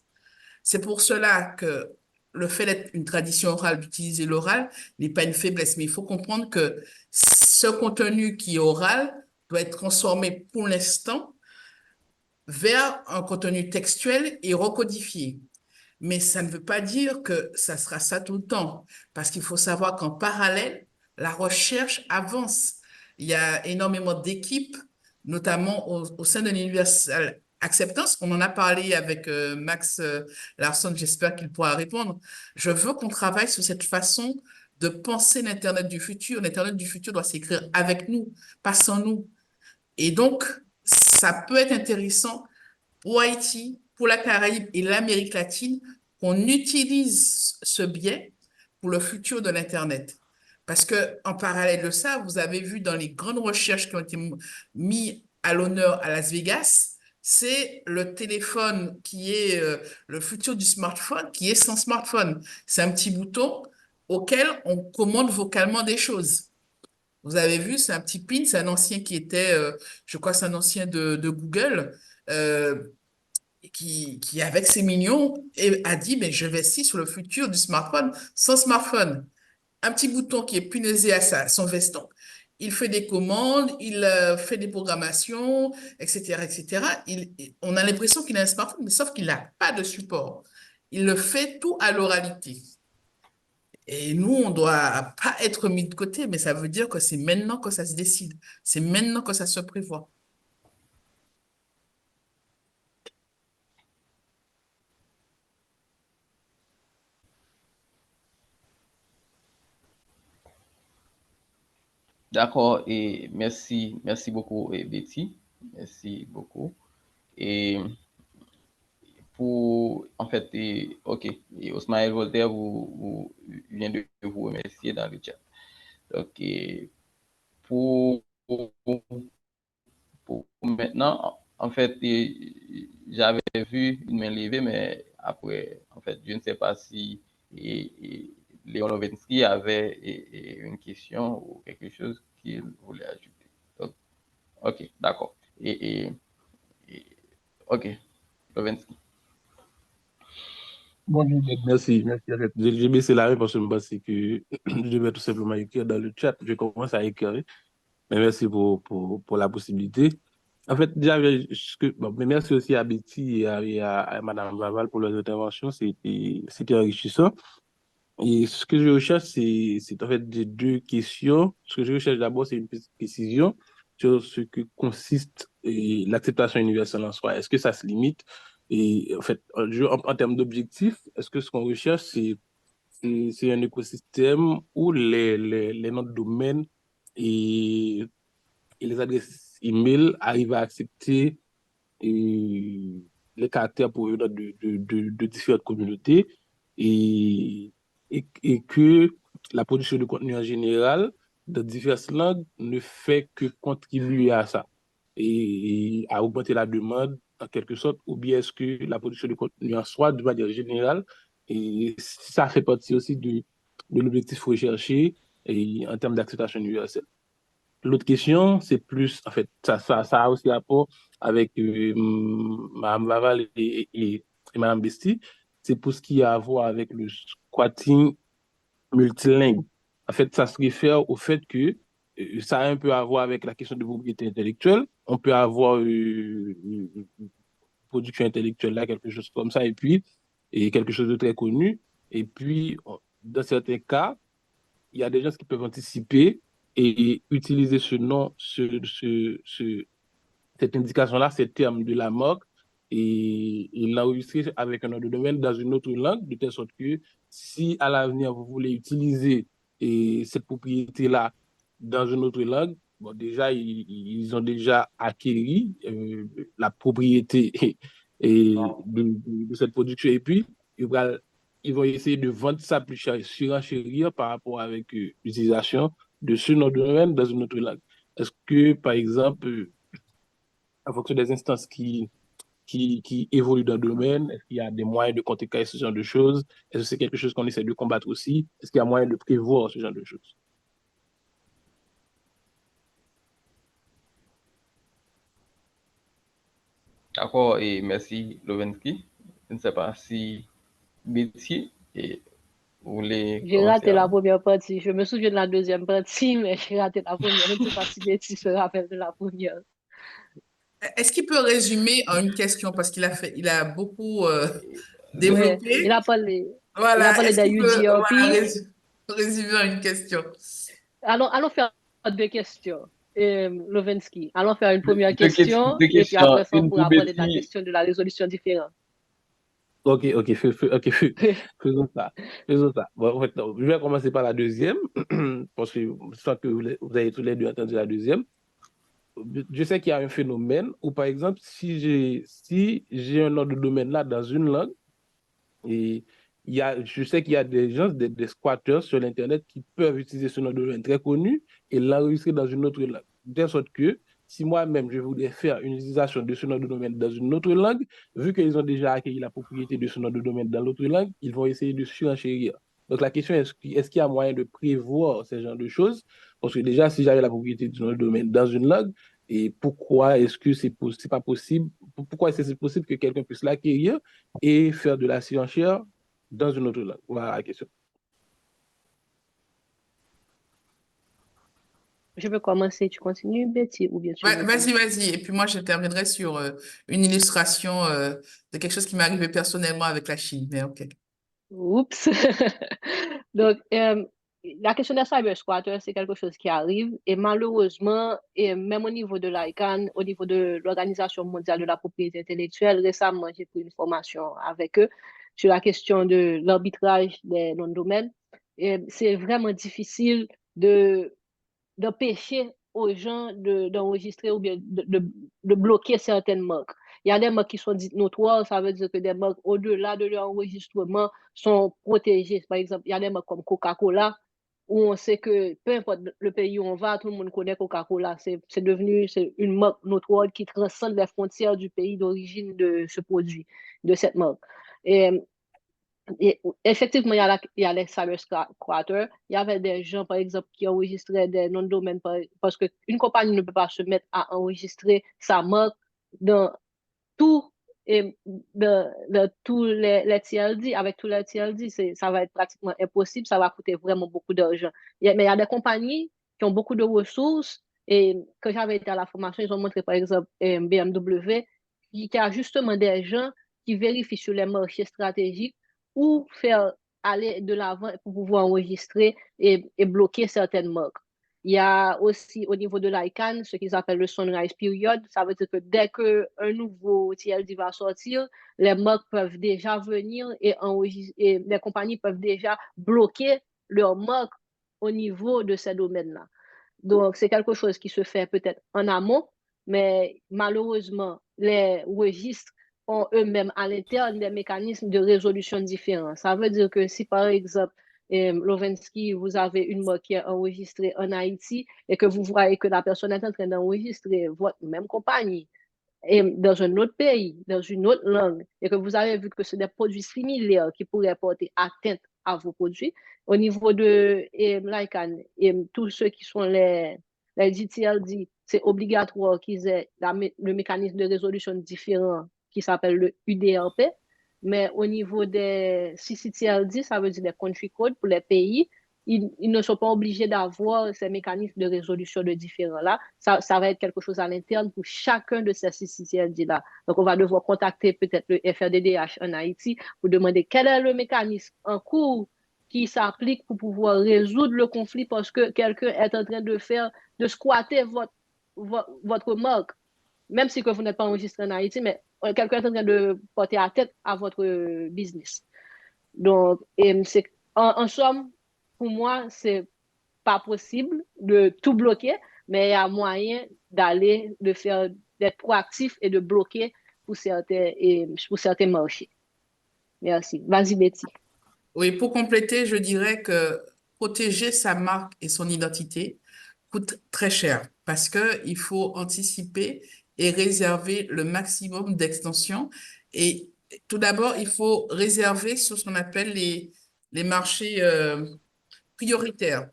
[SPEAKER 5] C'est pour cela que le fait d'être une tradition orale, d'utiliser l'oral, n'est pas une faiblesse, mais il faut comprendre que ce contenu qui est oral doit être transformé pour l'instant vers un contenu textuel et recodifié. Mais ça ne veut pas dire que ça sera ça tout le temps, parce qu'il faut savoir qu'en parallèle, la recherche avance. Il y a énormément d'équipes, notamment au sein de l'Universal Acceptance. On en a parlé avec Max Larsson, j'espère qu'il pourra répondre. Je veux qu'on travaille sur cette façon de penser l'Internet du futur. L'Internet du futur doit s'écrire avec nous, pas sans nous. Et donc, ça peut être intéressant pour Haïti, pour la Caraïbe et l'Amérique latine, qu'on utilise ce biais pour le futur de l'Internet. Parce que, en parallèle de ça, vous avez vu dans les grandes recherches qui ont été mises à l'honneur à Las Vegas, c'est le téléphone qui est le futur du smartphone, qui est sans smartphone. C'est un petit bouton auquel on commande vocalement des choses. Vous avez vu, c'est un petit pin, c'est un ancien qui était, je crois que c'est un ancien de Google, euh, qui, avec ses millions, a dit, mais je vais sur le futur du smartphone sans smartphone. Un petit bouton qui est punaisé à son veston. Il fait des commandes, il fait des programmations, etc., etc. On a l'impression qu'il a un smartphone, mais sauf qu'il n'a pas de support. Il le fait tout à l'oralité. Et nous, on ne doit pas être mis de côté, mais ça veut dire que c'est maintenant que ça se décide. C'est maintenant que ça se prévoit.
[SPEAKER 1] D'accord, et merci beaucoup, Betty. Merci beaucoup. Et en fait, OK, et Osmaël Voltaire vient de vous remercier dans le chat. Donc, pour, pour maintenant, en fait, j'avais vu une main levée, mais après, en fait, je ne sais pas si Léon Lovensky avait une question ou quelque chose qu'il voulait ajouter. Donc, OK, d'accord. OK, Lovensky.
[SPEAKER 8] Bon, merci. En fait, j'ai baissé la main parce que je me pensais que je devais tout simplement écrire dans le chat. Je commence à écrire. Mais merci pour la possibilité. En fait, bon, mais merci aussi à Betty et à Madame Vaval pour leurs interventions. C'était enrichissant. Et ce que je recherche, c'est en fait des deux questions. Ce que je recherche d'abord, c'est une petite précision sur ce que consiste l'acceptation universelle en soi. Est-ce que ça se limite? Et en fait, en termes d'objectifs, est-ce que ce qu'on recherche, c'est un écosystème où les noms de domaine et, et les adresses email arrivent à accepter les caractères provenant de différentes communautés et, et que la production de contenu en général dans diverses langues ne fait que contribuer à ça et à augmenter la demande en quelque sorte, ou bien est-ce que la production de contenu en soi, de manière générale, et ça fait partie aussi de l'objectif recherché et en termes d'acceptation universelle. L'autre question, c'est plus, en fait, ça a aussi rapport avec Mme Vaval et Mme Besti, c'est pour ce qui a à voir avec le squatting multilingue. En fait, ça se réfère au fait que ça a un peu à voir avec la question de propriété intellectuelle. On peut avoir une production intellectuelle là, quelque chose comme ça, et puis quelque chose de très connu. Et puis, dans certains cas, il y a des gens qui peuvent anticiper et utiliser ce nom, cette indication-là, ces termes de la marque, et l'enregistrer avec un nom de domaine dans une autre langue, de telle sorte que si à l'avenir vous voulez utiliser cette propriété-là dans une autre langue, bon, déjà, ils ont déjà acquis la propriété de cette production. Et puis, ils vont essayer de vendre ça plus cher, surenchérir par rapport avec l'utilisation de ce nom de domaine dans une autre langue. Est-ce que, par exemple, en fonction des instances qui qui évoluent dans le domaine? Est-ce qu'il y a des moyens de contrecarrer ce genre de choses? Est-ce que c'est quelque chose qu'on essaie de combattre aussi? Est-ce qu'il y a moyen de prévoir ce genre de choses?
[SPEAKER 1] D'accord, et merci, Lovensky. Je ne sais pas si Betty vous voulez
[SPEAKER 4] J'ai
[SPEAKER 1] commencer
[SPEAKER 4] raté la
[SPEAKER 1] avant.
[SPEAKER 4] première partie. Je me souviens de la deuxième partie, mais j'ai raté la première. Je ne sais pas si Betty se rappelle de la première.
[SPEAKER 5] Est-ce qu'il peut résumer en une question parce il a beaucoup
[SPEAKER 4] Ouais,
[SPEAKER 5] développé.
[SPEAKER 4] il a
[SPEAKER 5] Voilà,
[SPEAKER 4] parlé
[SPEAKER 5] est-ce
[SPEAKER 4] de
[SPEAKER 5] qu'il peut voilà,
[SPEAKER 4] UGRP.
[SPEAKER 5] résumer en une question?
[SPEAKER 4] Allons faire deux questions. Lovensky. Allons faire une première question
[SPEAKER 1] Deux
[SPEAKER 4] et puis
[SPEAKER 1] questions,
[SPEAKER 4] après ça, on
[SPEAKER 1] une pour
[SPEAKER 4] pourra parler de la
[SPEAKER 1] Betty.
[SPEAKER 4] question de la résolution différente.
[SPEAKER 8] Ok, faisons ça. Faisons ça. Bon, en fait, non, je vais commencer par la deuxième, parce que je sens que vous avez tous les deux entendu la deuxième. Je sais qu'il y a un phénomène où, par exemple, si j'ai un nom de domaine là dans une langue, et je sais qu'il y a des gens, des squatteurs sur l'Internet qui peuvent utiliser ce nom de domaine très connu et l'enregistrer dans une autre langue. De sorte que si moi-même je voulais faire une utilisation de ce nom de domaine dans une autre langue, vu qu'ils ont déjà acquis la propriété de ce nom de domaine dans l'autre langue, ils vont essayer de surenchérir. Donc la question est, est-ce qu'il y a moyen de prévoir ce genre de choses? Parce que déjà, si j'avais la propriété du nom de domaine dans une langue, et pourquoi est-ce que c'est pas possible? Pourquoi est-ce que c'est possible que quelqu'un puisse l'acquérir et faire de la surenchère dans une autre langue? Voilà la question.
[SPEAKER 4] Je peux commencer. Tu continues, Betty, ou bien tu veux dire?
[SPEAKER 5] Vas-y. Et puis moi, je terminerai sur une illustration de quelque chose qui m'est arrivé personnellement avec la Chine. Mais OK.
[SPEAKER 4] Oups. Donc, la question des cyber squatters, c'est quelque chose qui arrive et malheureusement, et même au niveau de l'ICANN, au niveau de l'Organisation mondiale de la propriété intellectuelle, récemment, j'ai pris une formation avec eux sur la question de l'arbitrage des noms de domaine. Et c'est vraiment difficile d'empêcher aux gens d'enregistrer ou bien de bloquer certaines marques. Il y a des marques qui sont dites notoires, ça veut dire que des marques au-delà de leur enregistrement sont protégées. Par exemple, il y a des marques comme Coca-Cola, où on sait que peu importe le pays où on va, tout le monde connaît Coca-Cola. C'est devenu une marque notoire qui transcende les frontières du pays d'origine de ce produit, de cette marque. Et effectivement, il y a les cyber squatters. Il y avait des gens, par exemple, qui enregistraient des noms de domaine parce qu'une compagnie ne peut pas se mettre à enregistrer sa marque dans tout dans tous les TLD. Avec tous les TLD, ça va être pratiquement impossible. Ça va coûter vraiment beaucoup d'argent. Mais il y a des compagnies qui ont beaucoup de ressources. Et quand j'avais été à la formation, ils ont montré, par exemple, BMW, qui a justement des gens qui vérifient sur les marchés stratégiques ou faire aller de l'avant pour pouvoir enregistrer et bloquer certaines marques. Il y a aussi au niveau de l'ICANN ce qu'ils appellent le sunrise period. Ça veut dire que dès qu'un nouveau TLD va sortir, les marques peuvent déjà venir et les compagnies peuvent déjà bloquer leurs marques au niveau de ces domaines-là. Donc, c'est quelque chose qui se fait peut-être en amont, mais malheureusement, les registres ont eux-mêmes à l'interne des mécanismes de résolution différents. Ça veut dire que si, par exemple, Lovensky, vous avez une marque qui est enregistrée en Haïti et que vous voyez que la personne est en train d'enregistrer votre même compagnie et dans un autre pays, dans une autre langue, et que vous avez vu que c'est des produits similaires qui pourraient porter atteinte à vos produits, au niveau de l'ICANN, tous ceux qui sont les DTLD, c'est obligatoire qu'ils aient le mécanisme de résolution différent qui s'appelle le UDRP, mais au niveau des CCTLD, ça veut dire des country codes pour les pays, ils ne sont pas obligés d'avoir ces mécanismes de résolution de différents-là. Ça va être quelque chose à l'interne pour chacun de ces CCTLD-là. Donc, on va devoir contacter peut-être le FRDDH en Haïti pour demander quel est le mécanisme en cours qui s'applique pour pouvoir résoudre le conflit parce que quelqu'un est en train de squatter votre marque, même si que vous n'êtes pas enregistré en Haïti, mais quelqu'un est en train de porter à tête à votre business. Donc, en somme, pour moi, c'est pas possible de tout bloquer, mais il y a moyen d'être proactif et de bloquer pour certains marchés. Merci. Vas-y, Betty.
[SPEAKER 5] Oui, pour compléter, je dirais que protéger sa marque et son identité coûte très cher parce qu'il faut anticiper et réserver le maximum d'extensions. Et tout d'abord, il faut réserver sur ce qu'on appelle les marchés prioritaires,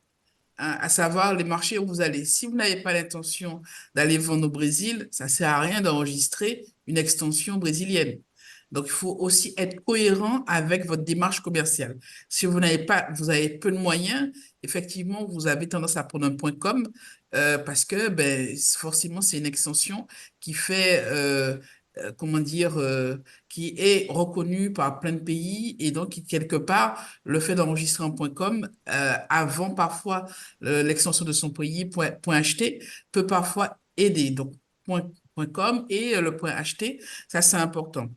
[SPEAKER 5] hein, à savoir les marchés où vous allez. Si vous n'avez pas l'intention d'aller vendre au Brésil, ça ne sert à rien d'enregistrer une extension brésilienne. Donc, il faut aussi être cohérent avec votre démarche commerciale. Si vous n'avez pas, vous avez peu de moyens, effectivement, vous avez tendance à prendre un point .com parce que ben, forcément, c'est une extension qui fait, comment dire, qui est reconnue par plein de pays et donc, quelque part, le fait d'enregistrer un point .com avant parfois l'extension de son pays, point .ht, peut parfois aider. Donc, point .com et le point .ht, ça c'est important.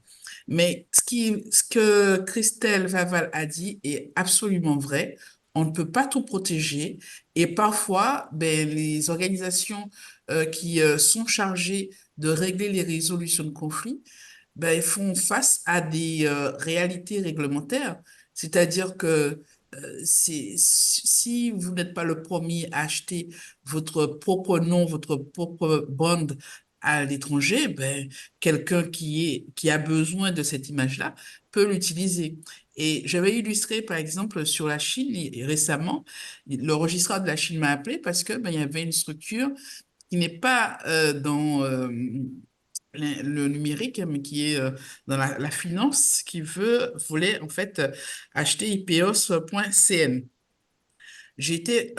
[SPEAKER 5] Mais ce que Christelle Vaval a dit est absolument vrai. On ne peut pas tout protéger et parfois, ben, les organisations qui sont chargées de régler les résolutions de conflits, ben, ils font face à des réalités réglementaires. C'est-à-dire que si vous n'êtes pas le premier à acheter votre propre nom, votre propre bond à l'étranger, ben, quelqu'un qui a besoin de cette image-là peut l'utiliser. Et j'avais illustré, par exemple, sur la Chine récemment, le registraire de la Chine m'a appelé parce que ben, il y avait une structure qui n'est pas dans le numérique, mais qui est dans la finance, qui voulait en fait acheter ipeos.cn.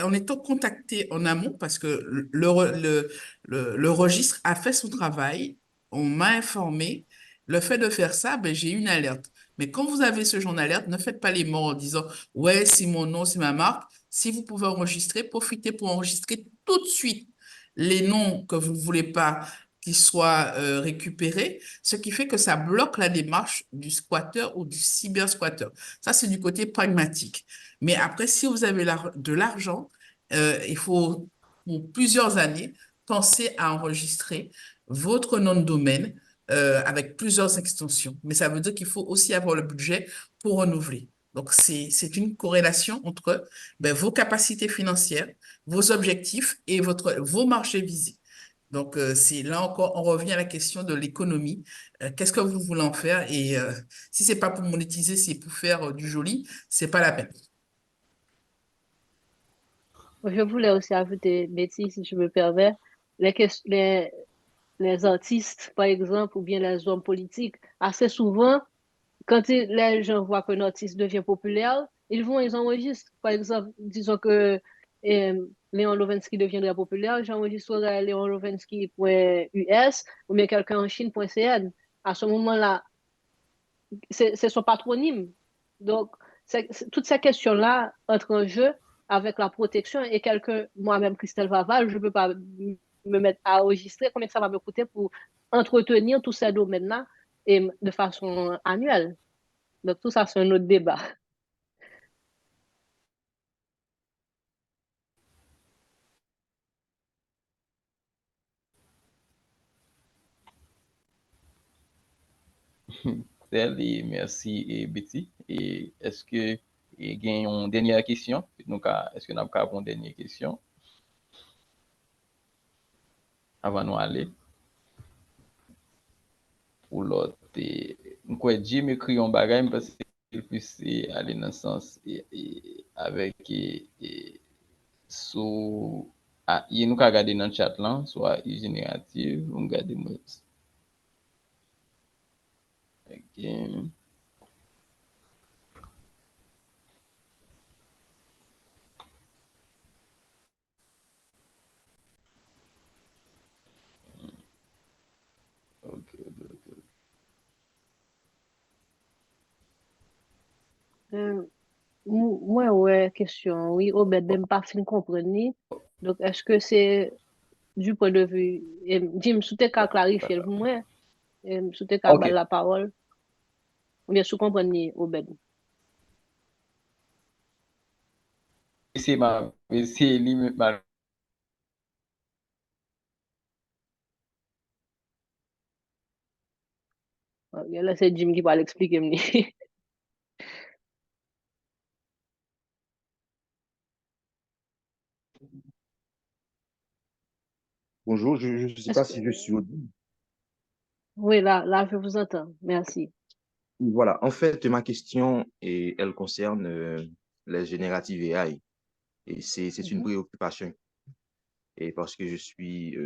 [SPEAKER 5] On est contacté en amont parce que le registre a fait son travail. On m'a informé. Le fait de faire ça, ben, j'ai eu une alerte. Mais quand vous avez ce genre d'alerte, ne faites pas les morts en disant, ouais, c'est mon nom, c'est ma marque. Si vous pouvez enregistrer, profitez pour enregistrer tout de suite les noms que vous ne voulez pas qu'ils soient récupérés, ce qui fait que ça bloque la démarche du squatter ou du cyber-squatter. Ça, c'est du côté pragmatique. Mais après, si vous avez de l'argent, il faut, pour plusieurs années, penser à enregistrer votre nom de domaine avec plusieurs extensions. Mais ça veut dire qu'il faut aussi avoir le budget pour renouveler. Donc, c'est une corrélation entre ben, vos capacités financières, vos objectifs et vos marchés visés. Donc, c'est là encore, on revient à la question de l'économie. Qu'est-ce que vous voulez en faire? Et si c'est pas pour monétiser, c'est pour faire du joli, c'est pas la peine.
[SPEAKER 4] Je voulais aussi ajouter, Betty, si je me permets, les artistes, par exemple, ou bien les hommes politiques, assez souvent, quand les gens voient qu'un artiste devient populaire, ils enregistrent. Par exemple, disons que Léon Lovensky deviendrait populaire, j'enregistrerai léonlovensky.us ou bien quelqu'un en Chine.cn. À ce moment-là, c'est son patronyme. Donc, toutes ces questions-là entrent en jeu avec la protection et moi-même, Christelle Vaval, je ne peux pas me mettre à enregistrer combien ça va me coûter pour entretenir tous ces domaines-là et de façon annuelle. Donc, tout ça, c'est un autre débat.
[SPEAKER 1] Et merci et Betty. Et est-ce que il y a une dernière question? Donc, est-ce que nous avons une dernière question avant de nous aller pour l'autre? Nous dit m'écrit un bagage parce que puisse aller dans le sens avec sous il nous regarder dans le chat là, soit générative, on regarde moi. Okay.
[SPEAKER 4] Moi, ouais, question, oui, Obed, même pas fin comprendre. Donc, est-ce que c'est du point de vue, Jim, sous tes cas clarifier pour moi, sous tes cas
[SPEAKER 1] Ok.
[SPEAKER 4] la parole, ou bien sous comprendre, Obed.
[SPEAKER 1] C'est limite ma
[SPEAKER 4] Là, c'est Jim qui va l'expliquer.
[SPEAKER 9] Bonjour, je ne sais
[SPEAKER 4] Est-ce
[SPEAKER 9] pas
[SPEAKER 4] que,
[SPEAKER 9] si je suis audible.
[SPEAKER 4] Oui, là, je vous entends. Merci.
[SPEAKER 9] Voilà, en fait, ma question, elle concerne les génératives AI. Et c'est une
[SPEAKER 4] Mhm.
[SPEAKER 9] préoccupation. Et parce que je suis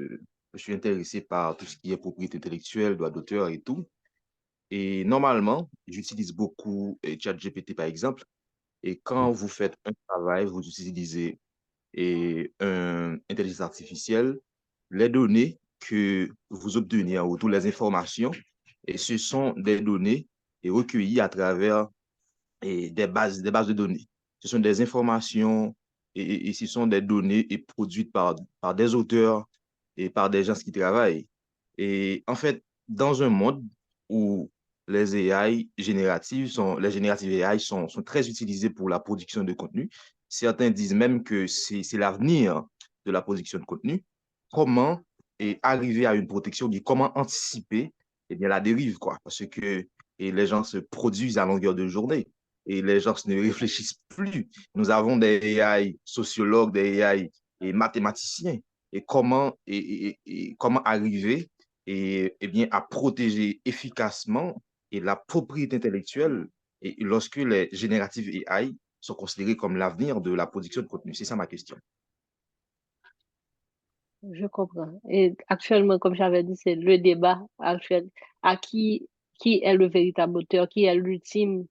[SPEAKER 9] intéressé par tout ce qui est propriété intellectuelle, droit d'auteur et tout. Et normalement, j'utilise beaucoup ChatGPT, par exemple. Et quand vous faites un travail, vous utilisez une intelligence artificielle, les données que vous obtenez en retour, les informations, et ce sont des données recueillies à travers des bases de données. Ce sont des informations et ce sont des données produites par des auteurs et par des gens qui travaillent. Et en fait, dans un monde où les génératives AI sont très utilisées pour la production de contenu, certains disent même que c'est l'avenir de la production de contenu. Comment arriver à une protection, comment anticiper la dérive, quoi, parce que les gens se produisent à longueur de journée et les gens ne réfléchissent plus. Nous avons des AI sociologues, des AI et mathématiciens. Et comment arriver à protéger efficacement la propriété intellectuelle lorsque les génératives AI sont considérées comme l'avenir de la production de contenu. C'est ça ma question.
[SPEAKER 4] Je comprends. Et actuellement, comme j'avais dit, c'est le débat actuel. À qui est le véritable auteur, qui est l'ultime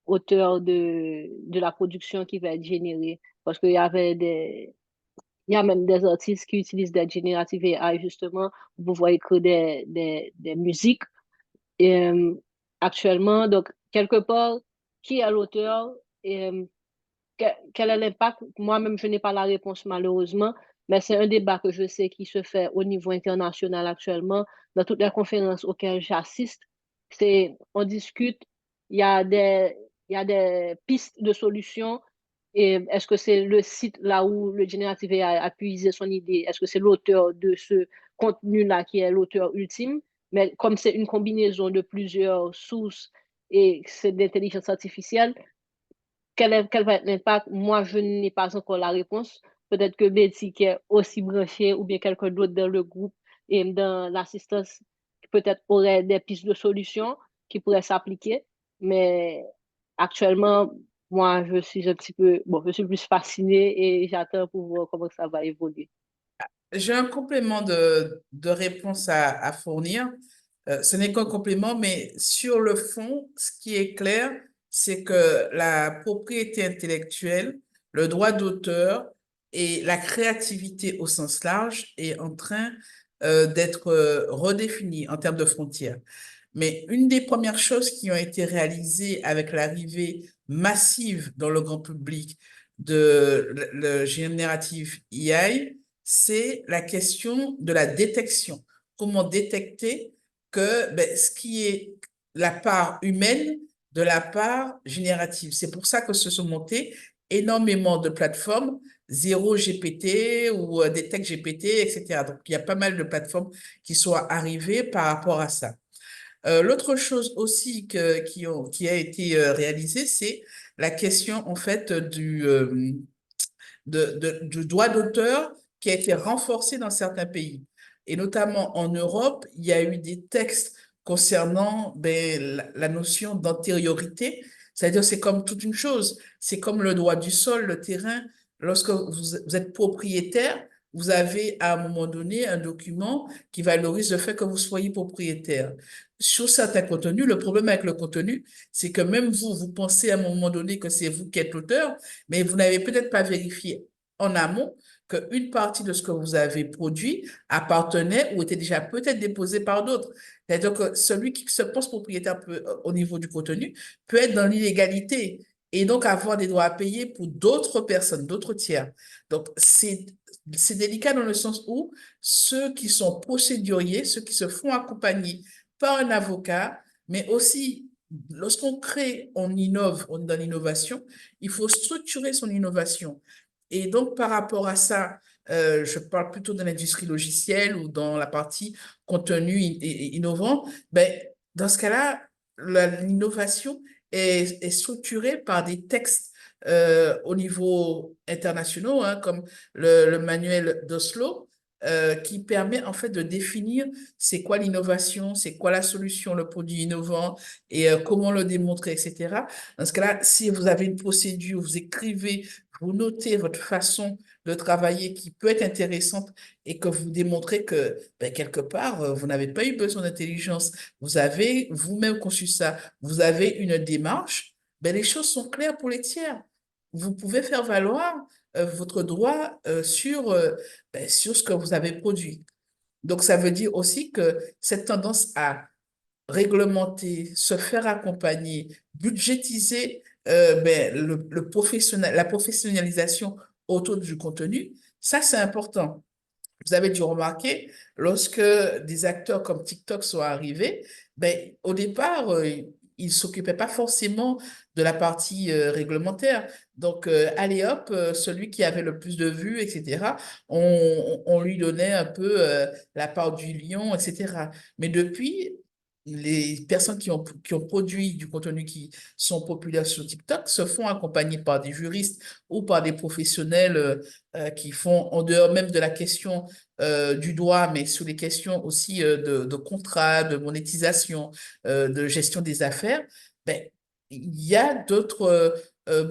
[SPEAKER 4] auteur de la production qui va être générée. Parce il y a même des artistes qui utilisent des génératives AI justement pour pouvoir écrire des musiques. Et, actuellement, donc, quelque part, qui est l'auteur et quel est l'impact? Moi-même, je n'ai pas la réponse malheureusement, mais c'est un débat que je sais qui se fait au niveau international actuellement. Dans toutes les conférences auxquelles j'assiste, on discute, il y a il y a des pistes de solutions. Et est-ce que c'est le site là où le Generative AI a puisé son idée? Est-ce que c'est l'auteur de ce contenu-là qui est l'auteur ultime? Mais comme c'est une combinaison de plusieurs sources et c'est d'intelligence artificielle, quel va être l'impact? Moi, je n'ai pas encore la réponse. Peut-être que Betty, qui est aussi branchée, ou bien quelqu'un d'autre dans le groupe et dans l'assistance, peut-être aurait des pistes de solutions qui pourraient s'appliquer. Mais actuellement, moi, je suis un petit peu, bon, je suis plus fascinée et j'attends pour voir comment ça va évoluer.
[SPEAKER 5] J'ai un complément de réponse à fournir. Ce n'est qu'un complément, mais sur le fond, ce qui est clair, c'est que la propriété intellectuelle, le droit d'auteur et la créativité au sens large est en train d'être redéfinie en termes de frontières. Mais une des premières choses qui ont été réalisées avec l'arrivée massive dans le grand public de le générative AI, c'est la question de la détection. Comment détecter que ce qui est la part humaine de la part générative. C'est pour ça que se sont montées énormément de plateformes, Zero GPT ou Detect GPT, etc. Donc, il y a pas mal de plateformes qui sont arrivées par rapport à ça. L'autre chose aussi qui a été réalisée, c'est la question en fait du droit d'auteur qui a été renforcé dans certains pays. Et notamment en Europe, il y a eu des textes concernant la notion d'antériorité, c'est-à-dire c'est comme toute une chose, c'est comme le droit du sol, le terrain. Lorsque vous êtes propriétaire, vous avez à un moment donné un document qui valorise le fait que vous soyez propriétaire. Sur certains contenus, le problème avec le contenu, c'est que même vous pensez à un moment donné que c'est vous qui êtes l'auteur, mais vous n'avez peut-être pas vérifié en amont qu'une partie de ce que vous avez produit appartenait ou était déjà peut-être déposé par d'autres. C'est-à-dire que celui qui se pense propriétaire au niveau du contenu peut être dans l'illégalité et donc avoir des droits à payer pour d'autres personnes, d'autres tiers. Donc, c'est délicat dans le sens où ceux qui sont procéduriers, ceux qui se font accompagner par un avocat, mais aussi lorsqu'on crée, on innove, on est dans l'innovation, il faut structurer son innovation. Et donc, par rapport à ça, je parle plutôt de l'industrie logicielle ou dans la partie contenu innovant. Dans ce cas-là, l'innovation est structurée par des textes au niveau international, hein, comme le manuel d'Oslo, qui permet en fait de définir c'est quoi l'innovation, c'est quoi la solution, le produit innovant et comment le démontrer, etc. Dans ce cas-là, si vous avez une procédure, vous écrivez, vous notez votre façon de travailler qui peut être intéressante et que vous démontrez que ben, quelque part, vous n'avez pas eu besoin d'intelligence, vous avez vous-même conçu ça, vous avez une démarche, ben, les choses sont claires pour les tiers. Vous pouvez faire valoir votre droit sur ce que vous avez produit. Donc, ça veut dire aussi que cette tendance à réglementer, se faire accompagner, budgétiser la professionnalisation autour du contenu, ça, c'est important. Vous avez dû remarquer, lorsque des acteurs comme TikTok sont arrivés, ben, au départ, ils ne s'occupaient pas forcément de la partie réglementaire. Donc, allez hop, celui qui avait le plus de vues, etc., on lui donnait un peu la part du lion, etc. Mais depuis, les personnes qui ont produit du contenu qui sont populaires sur TikTok se font accompagner par des juristes ou par des professionnels qui font, en dehors même de la question du droit, mais sur les questions aussi de contrat, de monétisation, de gestion des affaires, ben, il y a d'autres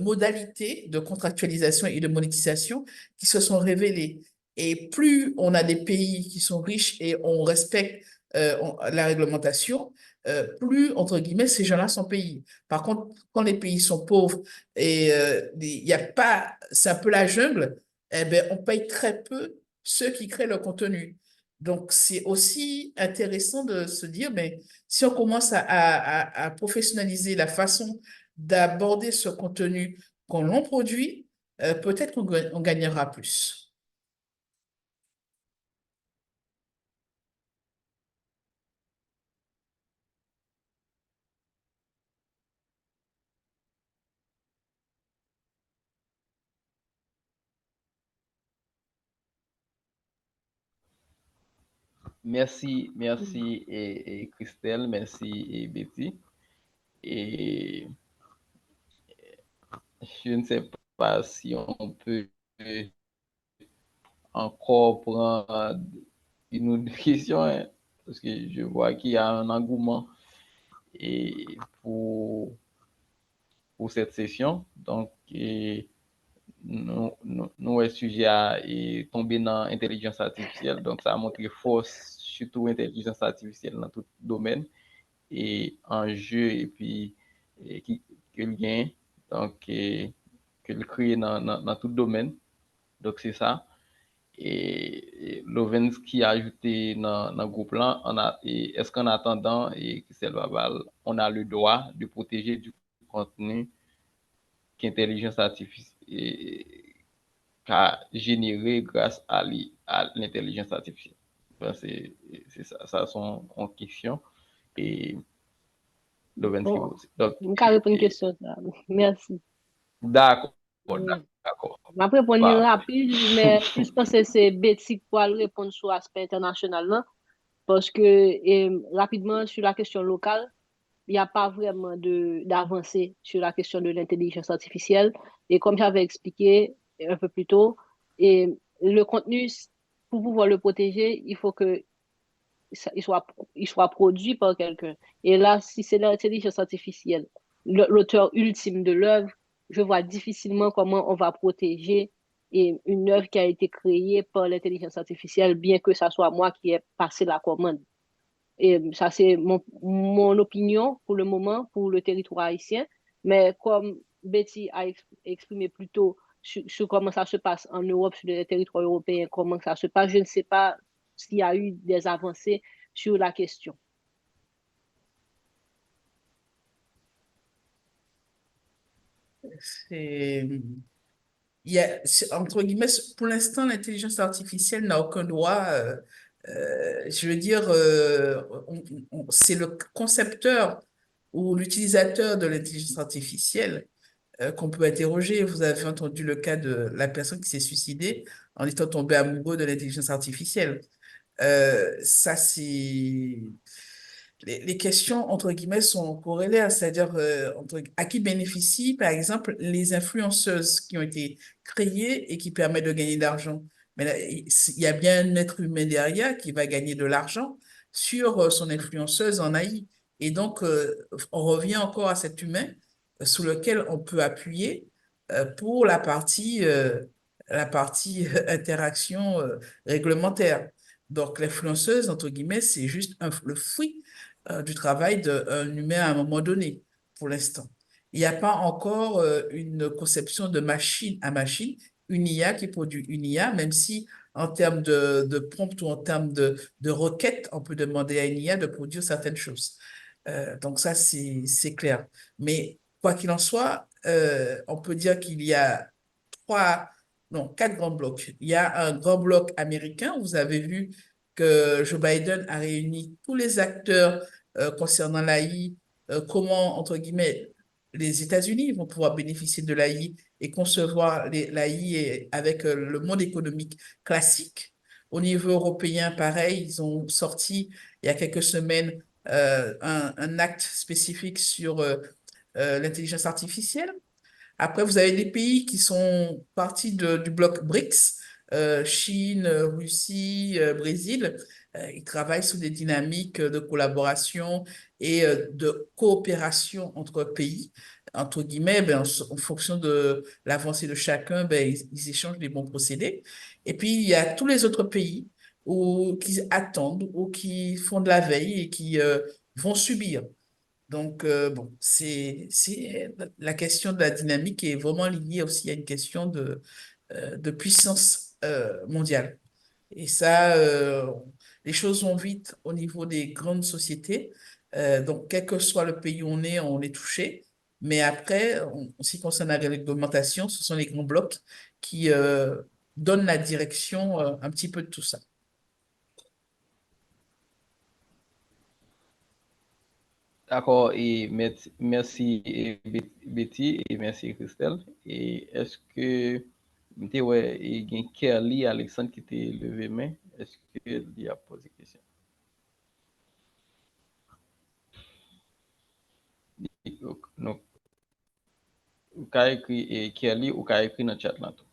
[SPEAKER 5] modalités de contractualisation et de monétisation qui se sont révélées. Et plus on a des pays qui sont riches et on respecte la réglementation, plus, entre guillemets, ces gens-là sont payés. Par contre, quand les pays sont pauvres et il y a pas, c'est un peu la jungle, eh ben, on paye très peu ceux qui créent le contenu. Donc, c'est aussi intéressant de se dire, mais si on commence à professionnaliser la façon d'aborder ce contenu qu'on l'on produit, peut-être qu'on gagnera plus.
[SPEAKER 1] Merci, merci et Christelle, merci et Betty. Et je ne sais pas si on peut encore prendre une autre question, hein, parce que je vois qu'il y a un engouement et pour cette session. Donc, nous est sujet à tomber dans l'intelligence artificielle. Donc, ça a montré force, surtout l'intelligence artificielle dans tout domaine et enjeu et puis que le gain, donc que le créer dans tout domaine. Donc, c'est ça. Et Lovens qui a ajouté dans le groupe là, est-ce qu'en attendant, et Christelle Babal, on a le droit de protéger du contenu qu'intelligence artificielle a généré grâce à l'intelligence artificielle? Ben, c'est ça sont en question. Et Lovens qui
[SPEAKER 4] Bon,
[SPEAKER 1] pose. Donc,
[SPEAKER 4] je vais répondre à une question. Merci.
[SPEAKER 1] d'accord,
[SPEAKER 4] Euh,
[SPEAKER 1] d'accord.
[SPEAKER 4] Je vais répondre
[SPEAKER 1] Bah,
[SPEAKER 4] rapide, mais je pense que c'est Betty qui va répondre sur l'aspect international, là, parce que rapidement, sur la question locale, il n'y a pas vraiment d'avancée sur la question de l'intelligence artificielle. Et comme j'avais expliqué un peu plus tôt, et le contenu, pour pouvoir le protéger, il faut que il soit produit par quelqu'un. Et là, si c'est l'intelligence artificielle, l'auteur ultime de l'œuvre, je vois difficilement comment on va protéger une œuvre qui a été créée par l'intelligence artificielle, bien que ça soit moi qui ai passé la commande. Et ça, c'est mon opinion pour le moment, pour le territoire haïtien. Mais comme Betty a exprimé plus tôt sur comment ça se passe en Europe, sur les territoires européens, comment ça se passe, je ne sais pas s'il y a eu des avancées sur la question.
[SPEAKER 5] Entre guillemets, pour l'instant, l'intelligence artificielle n'a aucun droit. Je veux dire, c'est le concepteur ou l'utilisateur de l'intelligence artificielle qu'on peut interroger. Vous avez entendu le cas de la personne qui s'est suicidée en étant tombé amoureux de l'intelligence artificielle. Ça, c'est... Les questions, entre guillemets, sont corrélées, c'est-à-dire à qui bénéficient, par exemple, les influenceuses qui ont été créées et qui permettent de gagner d'argent. Mais là, il y a bien un être humain derrière qui va gagner de l'argent sur son influenceuse en AI. Et donc, on revient encore à cet humain sur lequel on peut appuyer pour la partie interaction réglementaire. Donc, l'influenceuse, entre guillemets, c'est juste le fruit du travail d'un humain à un moment donné, pour l'instant. Il n'y a pas encore une conception de machine à machine, une IA qui produit une IA, même si en termes de prompt ou en termes de requête, on peut demander à une IA de produire certaines choses. Donc ça, c'est clair. Mais quoi qu'il en soit, on peut dire qu'il y a quatre grands blocs. Il y a un grand bloc américain. Vous avez vu que Joe Biden a réuni tous les acteurs concernant l'AI, comment, entre guillemets, les États-Unis vont pouvoir bénéficier de l'AI et concevoir l'AI avec le monde économique classique. Au niveau européen, pareil, ils ont sorti il y a quelques semaines un acte spécifique sur l'intelligence artificielle. Après, vous avez des pays qui sont partis du bloc BRICS, Chine, Russie, Brésil. Ils travaillent sur des dynamiques de collaboration et de coopération entre pays. Entre guillemets, ben, en fonction de l'avancée de chacun, ben, ils échangent des bons procédés. Et puis, il y a tous les autres pays qui attendent ou qui font de la veille et qui vont subir. Donc, bon, c'est la question de la dynamique est vraiment liée aussi à une question de puissance mondiale. Et ça, les choses vont vite au niveau des grandes sociétés. Donc, quel que soit le pays où on est touché. Mais après, en ce qui concerne la réglementation, ce sont les grands blocs qui donnent la direction un petit peu de tout ça.
[SPEAKER 1] D'accord, et merci Betty et merci Christelle. Et est-ce que ouais, il y a Kelly Alexandre qui t'a levé main? Est-ce qu'il a posé question? Donc, ou ka écrit Kelly ou ka écrit dans le chat là tout.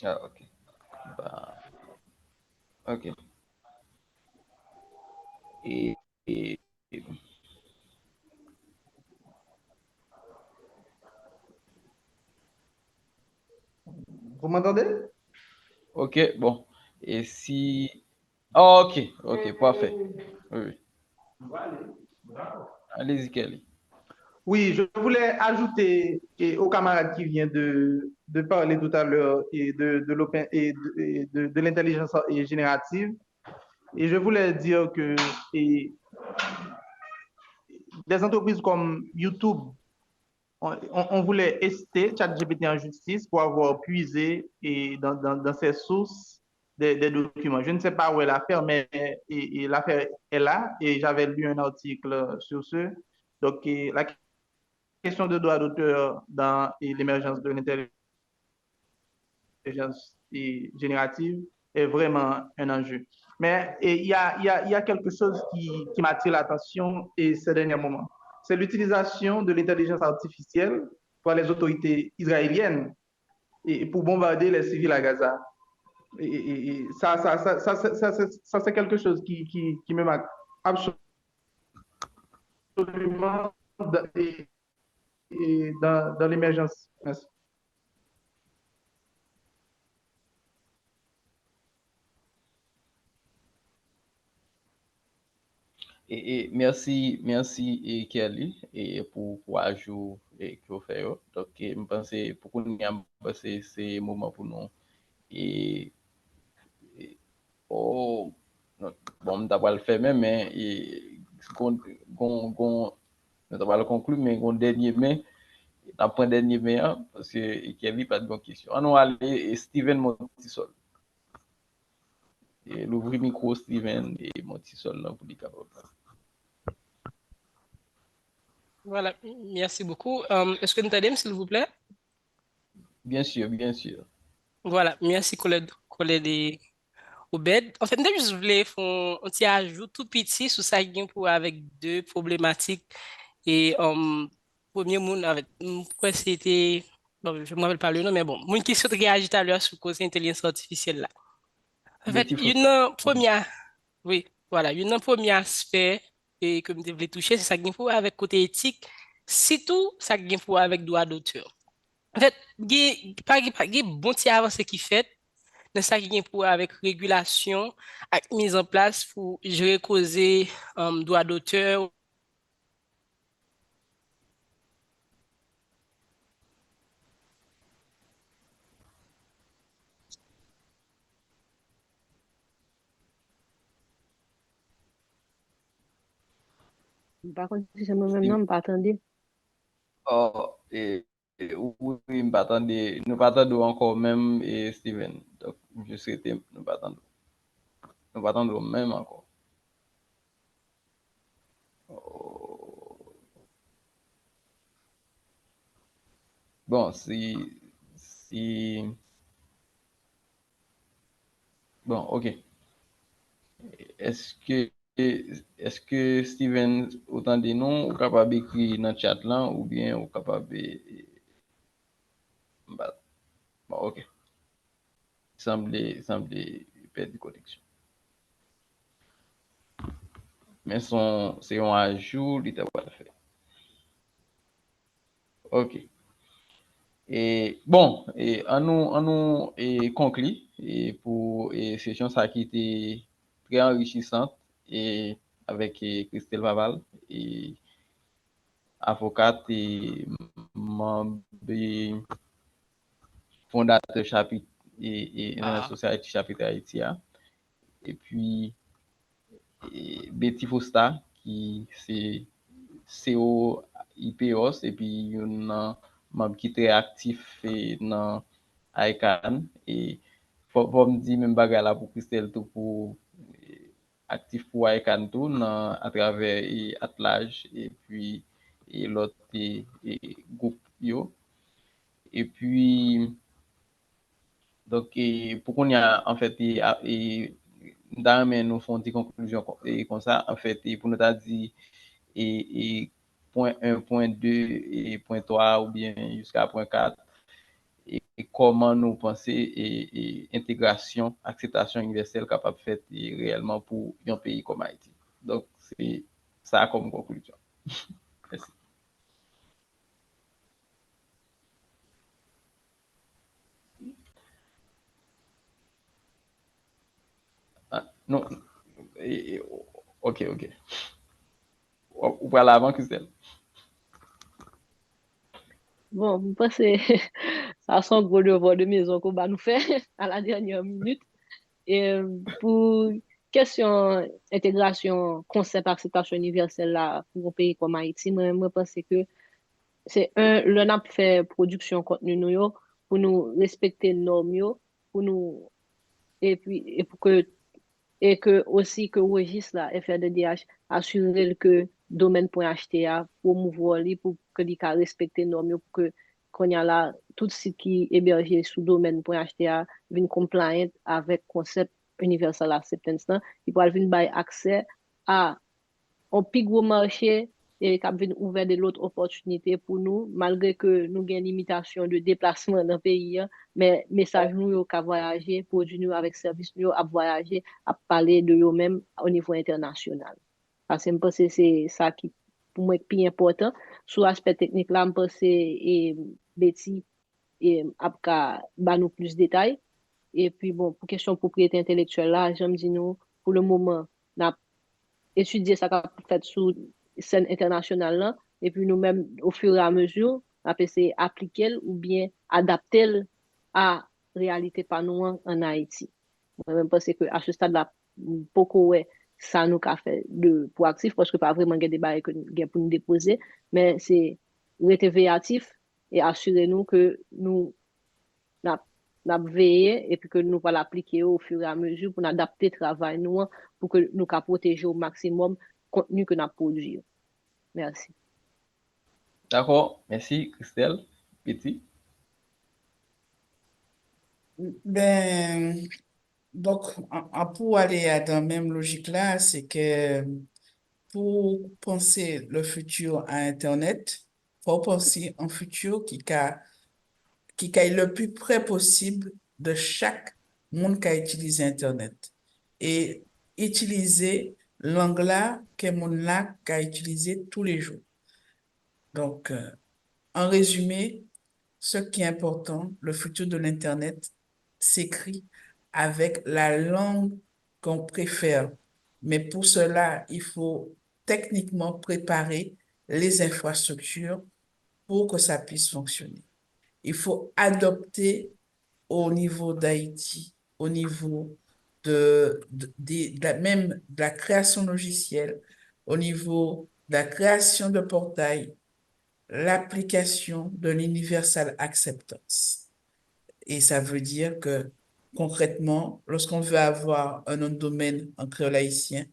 [SPEAKER 1] Ah, ok. Bah, ok. Et, et- et-
[SPEAKER 10] Vous m'entendez?
[SPEAKER 1] ok, bon. Et si... Oh, ok, parfait. Oui. Allez-y, Kelly.
[SPEAKER 10] Oui, je voulais ajouter au camarade qui vient de parler tout à l'heure et de l'intelligence générative. Et je voulais dire que des entreprises comme YouTube, on voulait ester ChatGPT en justice pour avoir puisé dans ses sources des documents. Je ne sais pas où est l'affaire, mais l'affaire est là et j'avais lu un article sur ce. Donc, la question de droit d'auteur dans l'émergence de l'intelligence générative est vraiment un enjeu. Mais il y a quelque chose qui m'attire l'attention ces derniers moments. C'est l'utilisation de l'intelligence artificielle par les autorités israéliennes pour bombarder les civils à Gaza. Et ça c'est quelque chose qui me marque absolument dans l'émergence. Merci.
[SPEAKER 1] Et merci et Kelly et pour ajout et que vous faites. Donc, je pense que pour qu'on y a passé ces moments pour nous et oh non, bon, d'abord le fait même mais nous avons le conclure mais on dernier mais après dernier mais parce que Kelly pas de bonne question. On va aller Steven Montisol. Et l'ouvrir micro Steven et Montisol là pour dire capable.
[SPEAKER 11] Voilà, merci beaucoup. Est-ce que nous t'aidons, s'il vous plaît?
[SPEAKER 1] Bien sûr, bien sûr.
[SPEAKER 11] Voilà, merci collègue Obed. En fait, nous juste voulais faire un petit ajout tout petit sur ça qui pour avec deux problématiques. Et premier monde avec quoi c'était bon, je me rappelle pas le nom mais bon, mon qui s'est réagi tout à l'heure sur cause intelligence artificielle là. En fait,
[SPEAKER 1] Betty
[SPEAKER 11] une
[SPEAKER 1] Foster.
[SPEAKER 11] première oui, voilà, une premier aspect et que je voulais toucher c'est ça qui pour avec côté éthique, surtout ça qui pour avec droit d'auteur. En fait, il y a bon petit avancée qui fait dans ça qui est pour avec régulation avec mise en place pour gérer causer droit d'auteur.
[SPEAKER 4] Par contre, si c'est moi-même,
[SPEAKER 1] Steve.
[SPEAKER 4] non, pas attendre.
[SPEAKER 1] Oh, oui, nous pas attendre encore même et Steven. Donc, je souhaitais nous pas attendre. Nous pas attendre même encore. Oh. Bon, si, bon, ok. Est-ce que, est-ce que Steven, autant de noms, ou capable d'écrire dans le chat là, ou bien ou capable bah, bon, ok. Semble perdre de connexion. Mais c'est un ajout, il t'a pas fait. Ok. Et bon, et on nous conclut et pour et session ça qui était très enrichissante et avec Christelle Vaval et avocate et membre fondateur chapitre et Internet Society chapitre Haïti. Et puis Betty Foster qui c'est CEO IPOS et puis un membre qui est très actif dans ICANN et faut me dire même bagarre là pour Christelle tout pour actif pour ICANN tout à travers Attelage et puis l'autre groupe yo et puis donc pour qu'on y a en fait dans mais nous font des conclusions comme ça en fait pour nous dire et point 1, point 2 et point 3 ou bien jusqu'à point 4 et comment nous penser et intégration, acceptation universelle capable de faire réellement pour un pays comme Haïti. Donc, c'est ça comme conclusion. Merci. Ah, non, ok. Ou parler avant, Christelle.
[SPEAKER 4] Bon, je pense que ça sent gros devoir de maison qu'on va nous faire à la dernière minute. Et pour question intégration, concept acceptation universelle là, pour un pays comme Haïti, moi, je pense que c'est le n'a fait production contenu nous yo, pour nous respecter nos normes yo, pour nous et puis et que aussi que registre là FRDDH assurer que domaine.ht promouvoir li pour que li ka respecter normes yo, pour que qu'on y a là tout site qui hébergé sous domaine.ht vin compliant avec concept universal acceptance là, il pourra venir bay accès à un plus gros marché et qui vient ouvert de l'autre opportunité pour nous, malgré que nous avons une limitation de déplacement dans le pays, mais message nous qu'à voyager, produit nous avec service nous à voyager, à parler de eux-mêmes au niveau international. Parce que je pense que c'est ça qui pour moi est plus important. Sur l'aspect technique là, je pense que Betty a nous plus de détails. Et puis bon, pour question de propriété intellectuelle là, j'aime dire nous, pour le moment, n'a étudier ça qu'a fait sous scène internationale là, et puis nous-mêmes au fur et à mesure on peut essayer appliquer ou bien adapter à réalité pas nous en Haïti. Moi même pense que à ce stade là beaucoup ouais ça nous qu'a fait de proactif parce que pas vraiment des débats que pour nous déposer, mais c'est rester véatif et assurer nous que nous n'a veillé et puis que nous va l'appliquer au fur et à mesure pour adapter le travail nous pour que nous puissions protéger au maximum le contenu que nous produisons. Merci.
[SPEAKER 1] D'accord, merci Christelle. Betty.
[SPEAKER 5] Ben, Donc, pour aller dans la même logique là, c'est que pour penser le futur à Internet, faut penser un futur qui est le plus près possible de chaque monde qui a utilisé Internet. Et utiliser l'anglais que monde là qui a utilisé tous les jours. Donc, en résumé, ce qui est important, le futur de l'Internet s'écrit avec la langue qu'on préfère. Mais pour cela, il faut techniquement préparer les infrastructures pour que ça puisse fonctionner. Il faut adopter au niveau d'Haïti, au niveau même de la création logicielle, au niveau de la création de portails, l'application de l'Universal Acceptance. Et ça veut dire que concrètement, lorsqu'on veut avoir un nom de domaine en créole haïtien,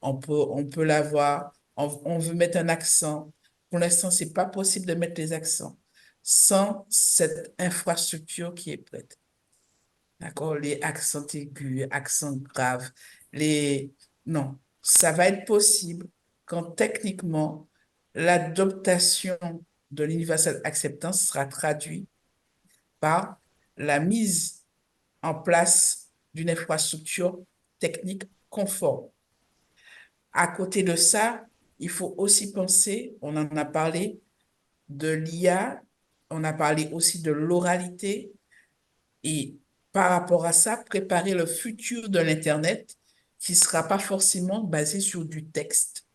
[SPEAKER 5] on peut l'avoir, on veut mettre un accent. Pour l'instant, c'est pas possible de mettre les accents sans cette infrastructure qui est prête. D'accord? Les accents aigus, accents graves, non, ça va être possible quand techniquement l'adoption de l'Universal Acceptance sera traduite par la mise en place d'une infrastructure technique conforme. À côté de ça, il faut aussi penser, on en a parlé, de l'IA, on a parlé aussi de l'oralité, et par rapport à ça, préparer le futur de l'Internet qui ne sera pas forcément basé sur du texte.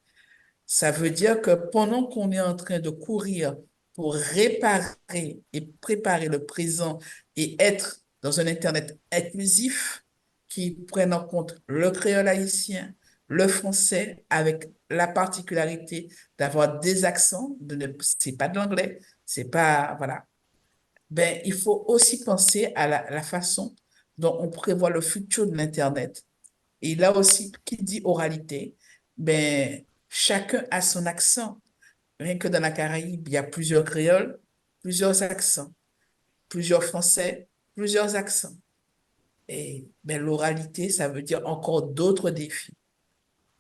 [SPEAKER 5] Ça veut dire que pendant qu'on est en train de courir pour réparer et préparer le présent et être dans un Internet inclusif qui prenne en compte le créole haïtien, le français, avec la particularité d'avoir des accents, c'est pas de l'anglais, c'est pas, voilà. Ben, il faut aussi penser à la façon dont on prévoit le futur de l'Internet. Et là aussi, qui dit oralité, ben, chacun a son accent. Rien que dans la Caraïbe, il y a plusieurs créoles, plusieurs accents, plusieurs français, plusieurs accents. Et ben, l'oralité, ça veut dire encore d'autres défis.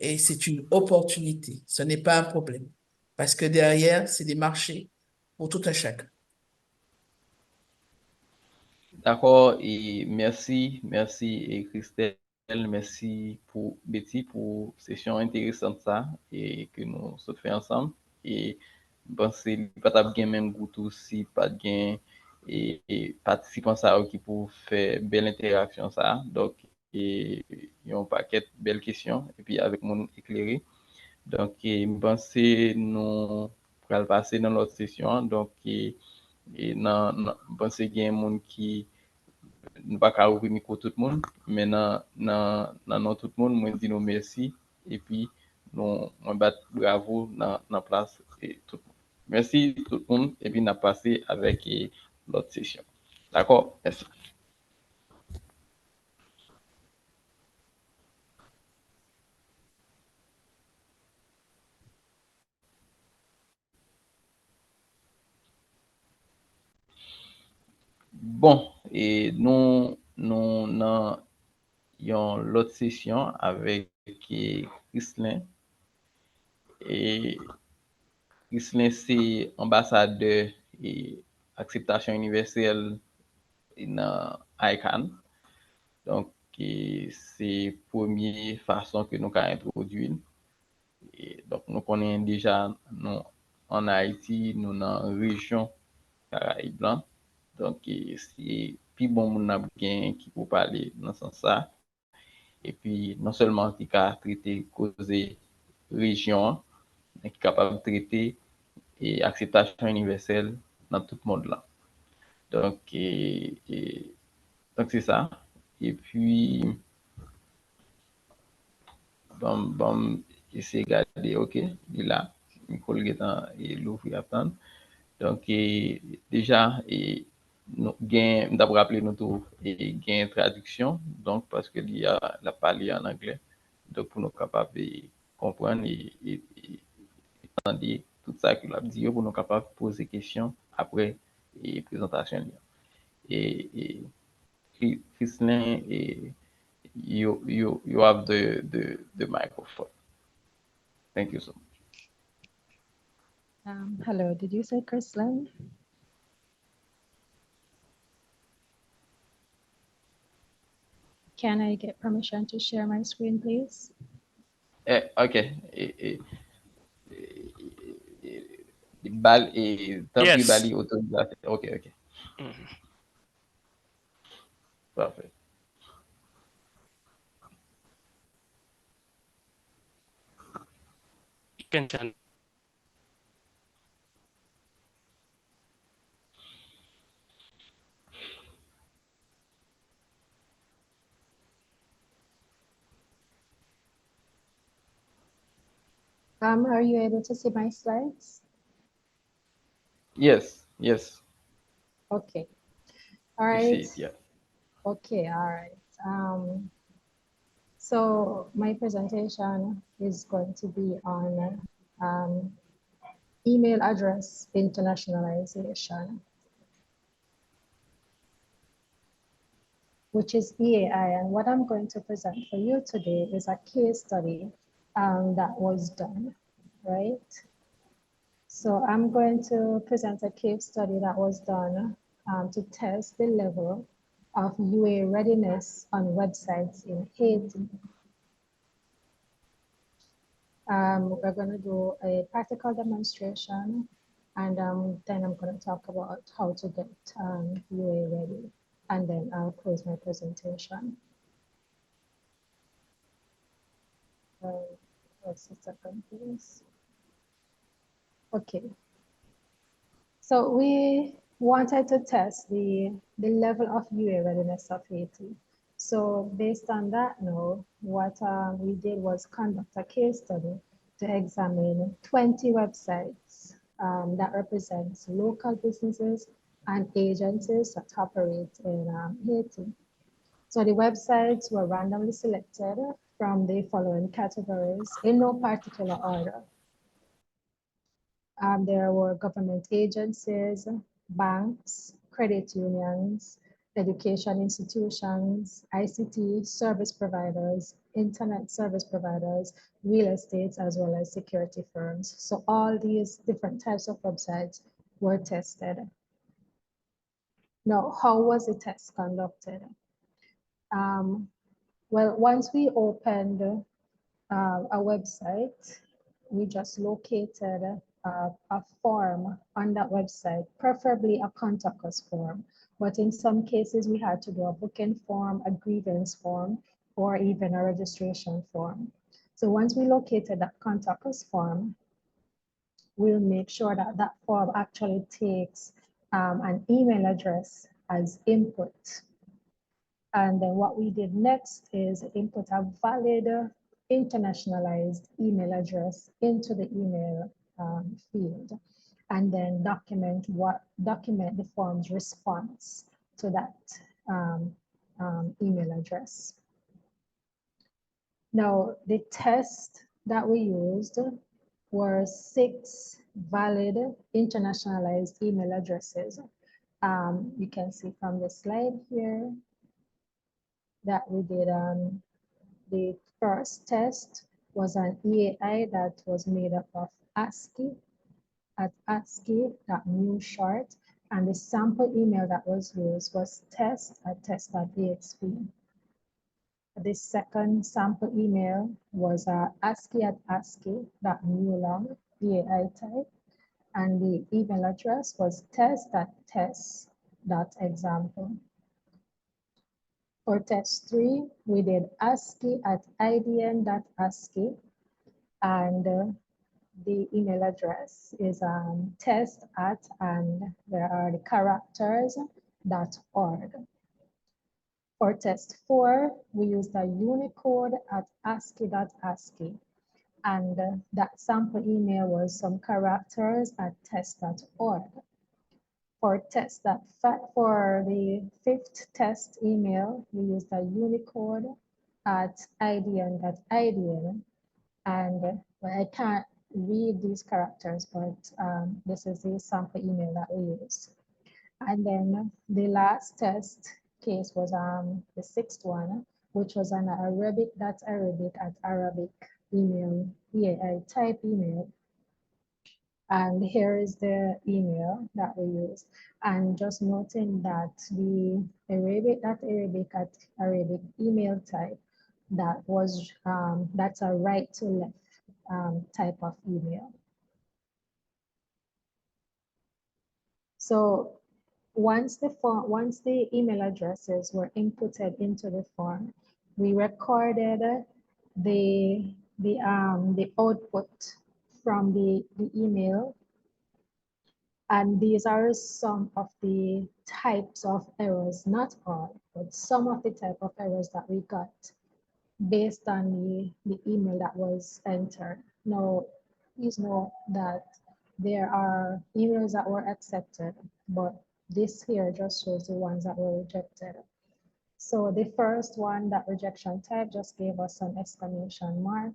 [SPEAKER 5] Et c'est une opportunité, ce n'est pas un problème. Parce que derrière, c'est des marchés pour tout un chacun.
[SPEAKER 1] D'accord, et merci et Christelle, merci pour Betty pour session intéressante ça et que nous se fait ensemble. Et bon, c'est pas bien même goût aussi, pas bien et participants ça qui pour faire belle interaction ça. Donc, et il y a un paquet de belles questions et puis avec mon éclairé. Donc, bon, c'est nous pour passer dans l'autre session. Donc, bon, c'est qu'il y a un monde qui nou pa ka ouvri micro tout le monde, mais nan tout le monde, moi dis nous merci, et puis nous bat bravo dans place et tout le monde. Merci tout le monde, et puis nous passé avec l'autre session. D'accord? Merci. Bon, et nous dans l'autre session avec Christlin. Et Christlin, c'est ambassadeur et acceptation universelle dans ICANN. Donc, c'est la première façon que nous avons introduit. Et donc, nous connaissons déjà nous, en Haïti, nous dans la région Caraïbes blanc. Donc, c'est plus bon monde qui peut parler dans ce sens-là. Et puis, non seulement qui a traité causer région, mais qui est capable de traiter et acceptation universelle dans tout le monde là. Donc, donc c'est ça. Et puis, bon, essayer de regarder, ok, il est là, Nicole Guetan et l'ouvrir à attendre. Donc, déjà, nous d'abord rappeler nous tout et gain traduction, donc parce que il y a la parlé en anglais, donc pour nous capables de comprendre et entendre tout ça qu'il a dit, pour nous capables de poser des questions après la présentation. Et Christlin you have the microphone. Thank you so much.
[SPEAKER 12] Hello, did you say Chrisland? Can I get permission to share my screen, please?
[SPEAKER 1] Okay. Tant pis,
[SPEAKER 11] Yes.
[SPEAKER 1] Bali autorisation. Okay. Parfait.
[SPEAKER 11] You can turn.
[SPEAKER 12] Are you able to see my slides?
[SPEAKER 1] Yes.
[SPEAKER 12] Okay. All
[SPEAKER 1] We
[SPEAKER 12] right.
[SPEAKER 1] see it, yeah.
[SPEAKER 12] Okay, all right. So my presentation is going to be on email address internationalization, which is EAI. And what I'm going to present for you today is a case study that was done, right? So I'm going to present a case study that was done to test the level of UA readiness on websites in Haiti. We're going to do a practical demonstration, and then I'm going to talk about how to get UA ready, and then I'll close my presentation. Just a second, please. Okay. So we wanted to test the level of UA readiness of Haiti. So based on that now, what we did was conduct a case study to examine 20 websites that represents local businesses and agencies that operate in Haiti. So the websites were randomly selected from the following categories in no particular order. There were government agencies, banks, credit unions, education institutions, ICT service providers, internet service providers, real estate, as well as security firms. So all these different types of websites were tested. Now, how was the test conducted? Well, once we opened a website, we just located a form on that website, preferably a contact us form. But in some cases, we had to do a booking form, a grievance form, or even a registration form. So once we located that contact us form, we'll make sure that that form actually takes an email address as input. And then what we did next is input a valid internationalized email address into the email field, and then document the form's response to that email address. Now, the test that we used were 6 valid internationalized email addresses. You can see from the slide here that we did the first test was an EAI that was made up of ASCII at ASCII.newshort, and the sample email that was used was test@test.axp. The second sample email was ASCII@ASCII.newlong EAI type, and the email address was test.test.example. For test 3, we did ASCII@idn.ascii, and the email address is test@ and there are the characters.org. For test 4, we used a Unicode at ASCII.ascii, and that sample email was some characters at test.org. For the 5th test email, we used a Unicode at idn.idn, and I can't read these characters, but this is the sample email that we used. And then the last test case was the 6th one, which was an Arabic email, EAI type email. And here is the email that we use. And just noting that the Arabic email type, that was that's a right to left type of email. So once the email addresses were inputted into the form, we recorded the output from the email. And these are some of the types of errors, not all, but some of the type of errors that we got based on the email that was entered. Now, please note that there are emails that were accepted, but this here just shows the ones that were rejected. So the first one, that rejection type, just gave us an exclamation mark.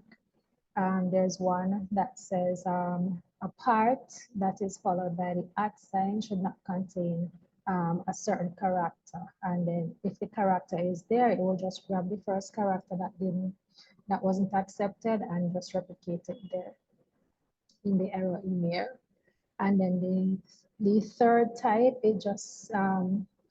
[SPEAKER 12] There's one that says a part that is followed by the @ sign should not contain a certain character. And then if the character is there, it will just grab the first character that wasn't accepted and just replicate it there in the error email. And then the third type, it just,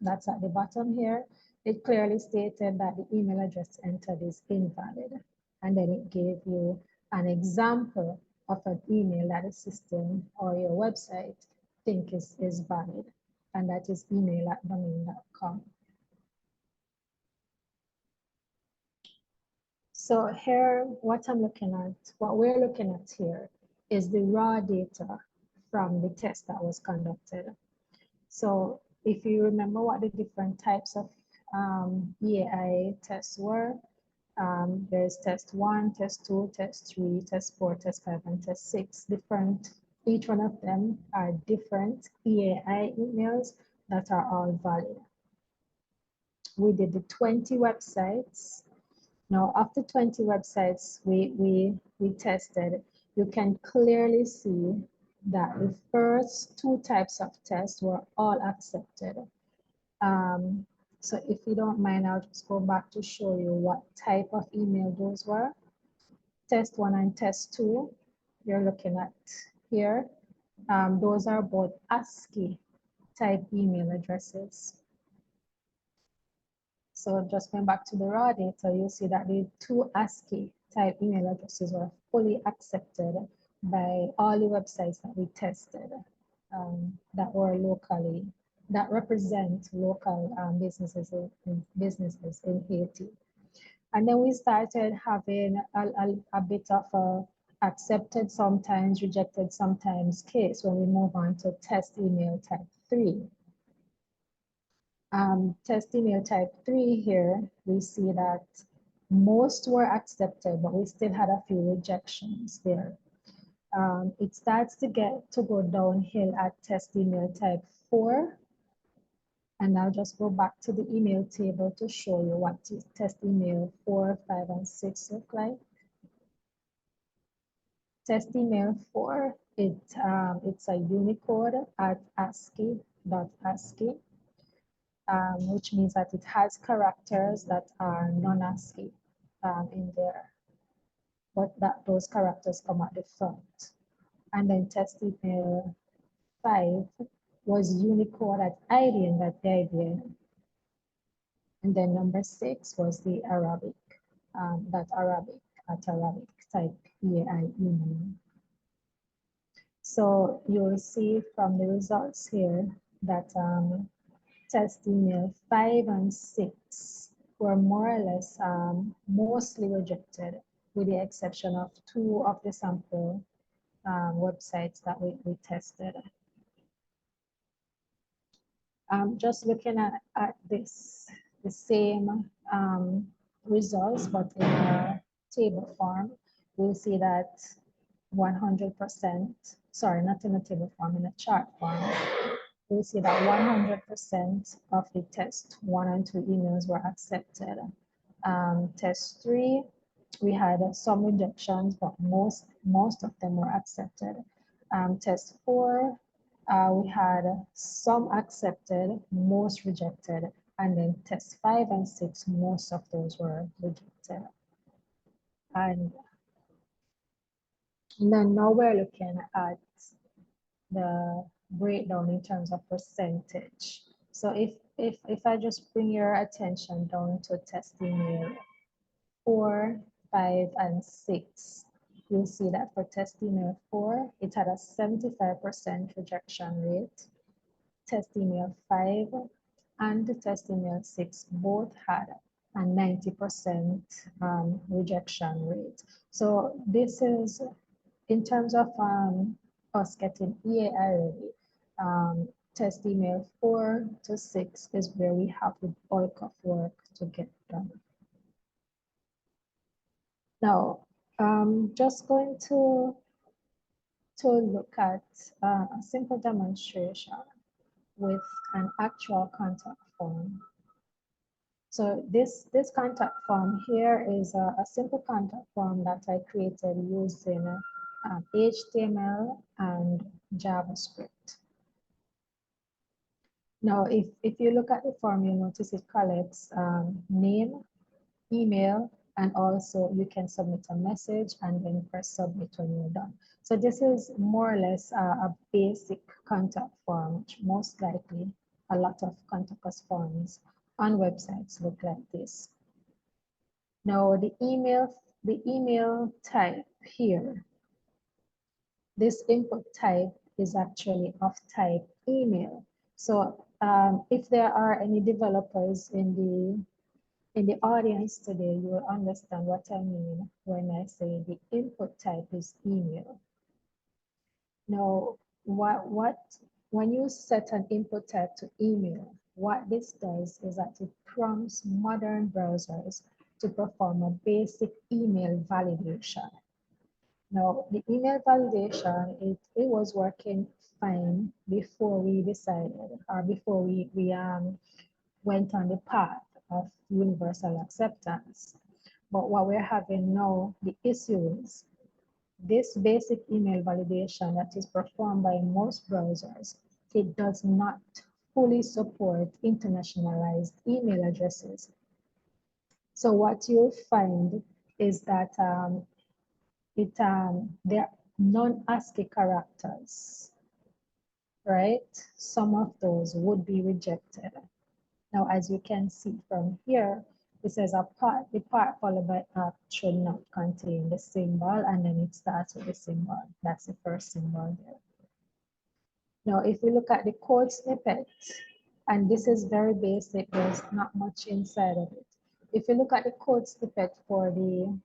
[SPEAKER 12] that's at the bottom here. It clearly stated that the email address entered is invalid. And then it gave you an example of an email that the system or your website think is valid. And that is email@domain.com. So here, what we're looking at here is the raw data from the test that was conducted. So if you remember what the different types of EAI tests were, there's test 1, test 2, test 3, test 4, test 5, and test 6. Each one of them are different EAI emails that are all valid. We did the 20 websites. Now, after 20 websites we tested, you can clearly see that the first 2 types of tests were all accepted. So if you don't mind, I'll just go back to show you what type of email those were. Test 1 and test 2, you're looking at here. Those are both ASCII type email addresses. So just going back to the raw data, you'll see that the 2 ASCII type email addresses were fully accepted by all the websites that we tested that represent local businesses in Haiti. And then we started having a bit of a accepted sometimes, rejected sometimes case when we move on to test email type 3. Test email type 3 here, we see that most were accepted, but we still had a few rejections there. It starts to go downhill at test email type 4. And I'll just go back to the email table to show you what test email 4, 5, and 6 look like. Test email 4, it's a Unicode at ASCII.ASCII, which means that it has characters that are non-ASCII in there, but those characters come at the front. And then test email 5 was Unicode at IDN.IDN. And then number 6 was the Arabic type EAI email. So you'll see from the results here that test email 5 and 6 were more or less mostly rejected, with the exception of 2 of the sample websites that we tested. Just looking at this, the same results, but in a table form, we'll see that 100%, sorry, not in a table form, in a chart form, we'll see that 100% of the test 1 and 2 emails were accepted. Test 3, we had some rejections, but most of them were accepted. Test 4, we had some accepted, most rejected, And then test 5 and 6, most of those were rejected. And then now we're looking at the breakdown in terms of percentage. So if I just bring your attention down to test email 4, 5, and 6, you'll see that for test email 4, it had a 75% rejection rate. Test email 5 and test email 6 both had a 90% rejection rate. So this is in terms of us getting EAI ready. Test email 4 to 6 is where we have the bulk of work to get done. Now, just going to look at a simple demonstration with an actual contact form. So this contact form here is a simple contact form that I created using HTML and JavaScript. Now, if you look at the form, you notice it collects name, email, and also you can submit a message and then press submit when you're done. So this is more or less a basic contact form, which most likely a lot of contact us forms on websites look like this. Now the email type here, this input type is actually of type email. So if there are any developers in the audience today, you will understand what I mean when I say the input type is email. Now, when you set an input type to email, what this does is that it prompts modern browsers to perform a basic email validation. Now, the email validation, it was working fine before we decided, or before we went on the path of universal acceptance. But what we're having now, the issue is this basic email validation that is performed by most browsers, it does not fully support internationalized email addresses. So what you'll find is that there are non-ASCII characters, right? Some of those would be rejected. Now, as you can see from here, it says the part followed by a should not contain the symbol, and then it starts with the symbol. That's the first symbol there. Now, if we look at the code snippet, and this is very basic, there's not much inside of it. If you look at the code snippet for the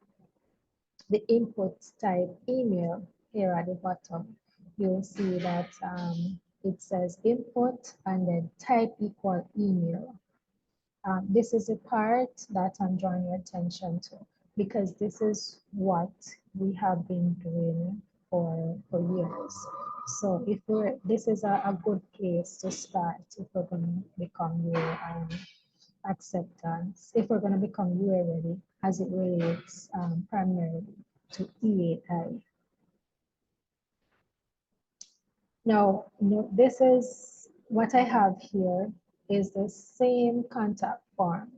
[SPEAKER 12] input type email here at the bottom, you'll see that it says input and then type equal email. This is a part that I'm drawing your attention to because this is what we have been doing for years. So this is a good place to start if we're going to become your acceptance, if we're going to become UA ready as it relates primarily to EAI. Now, this is what I have here is the same contact form,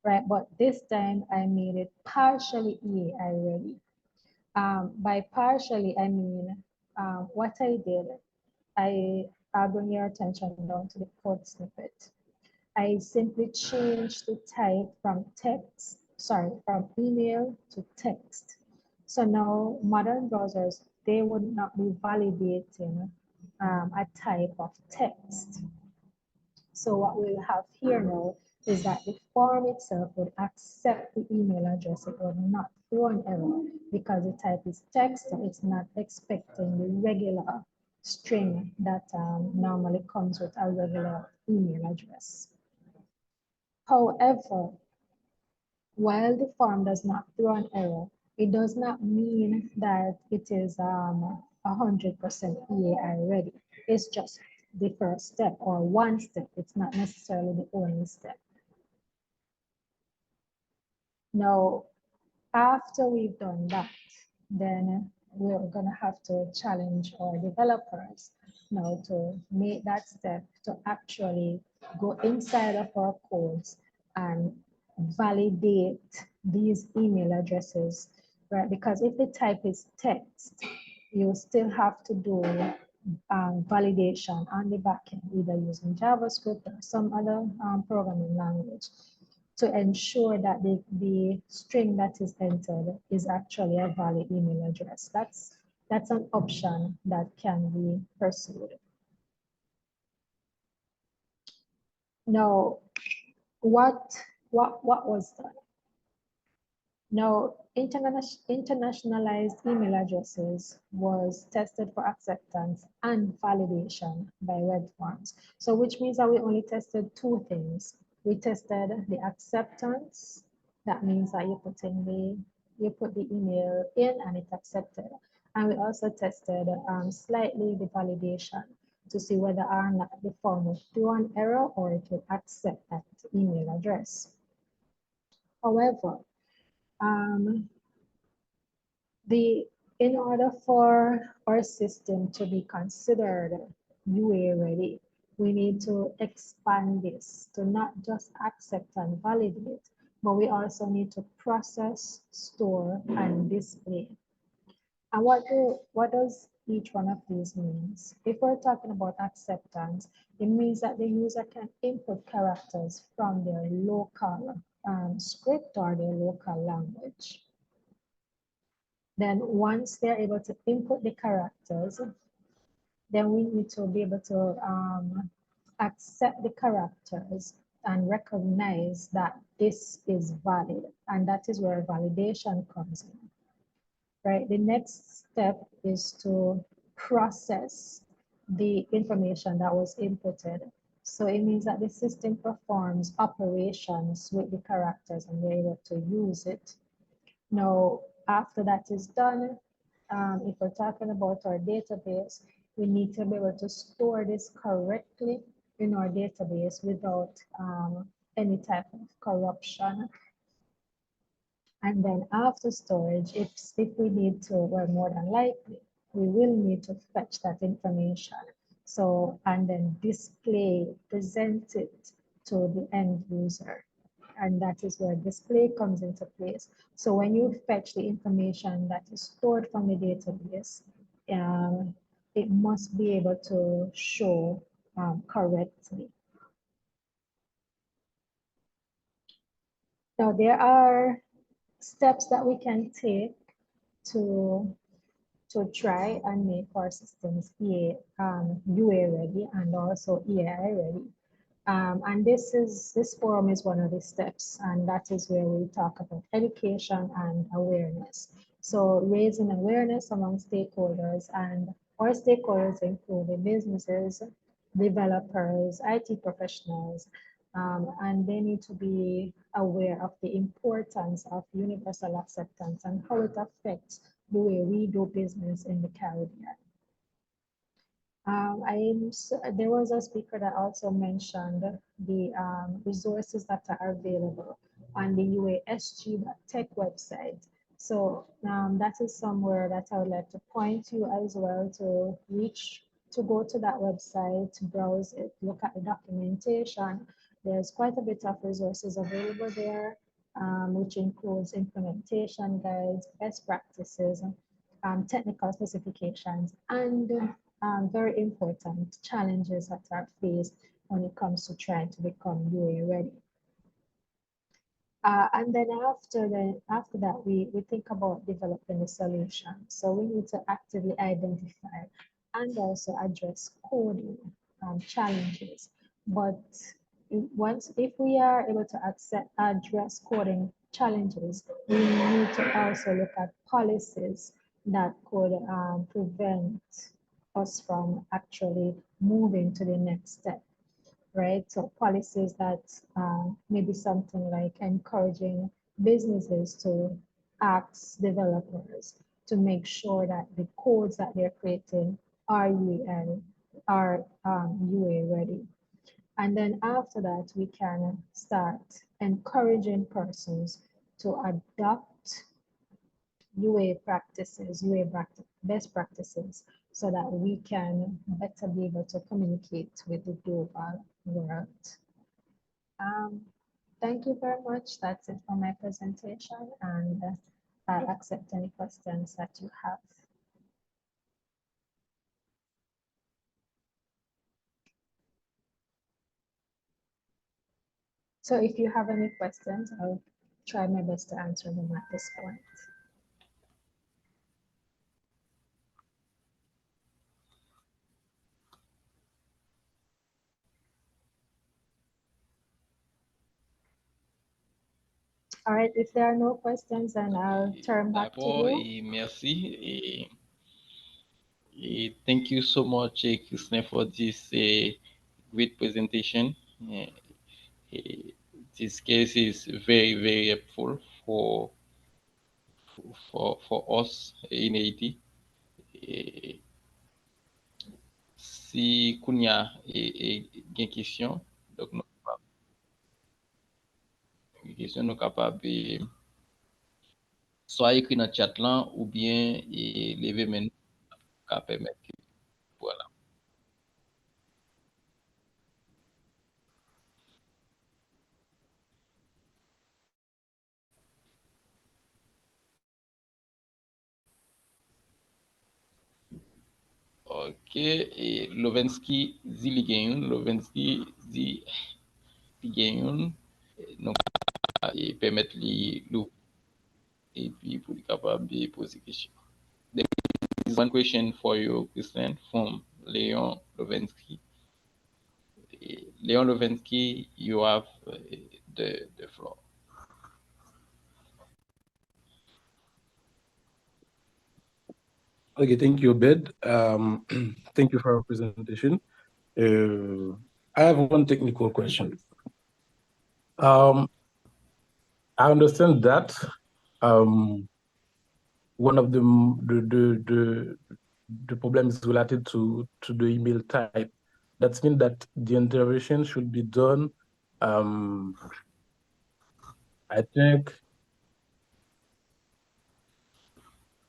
[SPEAKER 12] right? But this time I made it partially EAI ready. By partially, I mean what I did, I'll bring your attention down to the code snippet. I simply changed the type from from email to text. So now modern browsers, they would not be validating a type of text. So what we'll have here now is that the form itself would accept the email address. It would not throw an error because the type is text, so it's not expecting the regular string that normally comes with a regular email address. However, while the form does not throw an error, it does not mean that it is 100% EAI ready. It's just the first step or one step. It's not necessarily the only step. Now, after we've done that, then we're going to have to challenge our developers now to make that step to actually go inside of our codes and validate these email addresses, right? Because if the type is text, you still have to do validation on the backend, either using JavaScript or some other programming language, to ensure that the string that is entered is actually a valid email address. That's an option that can be pursued. Now, what was done? Now, internationalized email addresses was tested for acceptance and validation by web forms. So which means that we only tested two things. We tested the acceptance. That means that you put the email in and it's accepted. And we also tested slightly the validation to see whether or not the form will throw an error or it will accept that email address. However, in order for our system to be considered UA ready, we need to expand this to not just accept and validate, but we also need to process, store, and display. And what does each one of these means? If we're talking about acceptance, it means that the user can input characters from their local script or their local language. Then once they're able to input the characters, then we need to be able to accept the characters and recognize that this is valid. And that is where validation comes in, right? The next step is to process the information that was inputted. So it means that the system performs operations with the characters and we're able to use it. Now, after that is done, if we're talking about our database, we need to be able to store this correctly in our database without any type of corruption. And then after storage, if we need to, well, more than likely, we will need to fetch that information. So, and then present it to the end user. And that is where display comes into place. So when you fetch the information that is stored from the database, it must be able to show correctly. Now there are steps that we can take to try and make our systems UA ready and also EAI ready. And this forum is one of the steps, and that is where we talk about education and awareness. So raising awareness among stakeholders, and our stakeholders include the businesses, developers, IT professionals, and they need to be aware of the importance of universal acceptance and how it affects the way we do business in the Caribbean. There was a speaker that also mentioned the resources that are available on the UASG.tech website. So that is somewhere that I would like to point you as well to go to that website, to browse it, look at the documentation. There's quite a bit of resources available there, which includes implementation guides, best practices, technical specifications, and very important challenges that are faced when it comes to trying to become UA ready. And then after that, we think about developing a solution. So we need to actively identify and also address coding challenges. But if we are able to address coding challenges, we need to also look at policies that could prevent us from actually moving to the next step, right? So policies that maybe something like encouraging businesses to ask developers to make sure that the codes that they're creating are UA ready. And then after that, we can start encouraging persons to adopt UA practices, best practices. so that we can better be able to communicate with the global world. Thank you very much. That's it for my presentation, and I'll accept any questions that you have. So if you have any questions, I'll try my best to answer them at this point. All right, if there are no questions, then I'll turn back to
[SPEAKER 1] D'accord,
[SPEAKER 12] you.
[SPEAKER 1] et merci. Thank you so much, Christine, for this great presentation. This case is very, very helpful for us in Haiti. Si Kounia une question, donc nous capables soit écrit dans le chat là ou bien lever main qui permettre. Voilà. Ok, et Lovensky Ziligayon, Lovensky Ziligayon, donc et permettre les et puis pour être capable de poser des questions. There is one question for you, Christian, from Leon Lovensky. Leon Lovensky, you have the floor.
[SPEAKER 8] Okay, thank you, Obed. Thank you for our presentation. I have one technical question. I understand that one of the problems is related to the email type. That means that the intervention should be done, I think,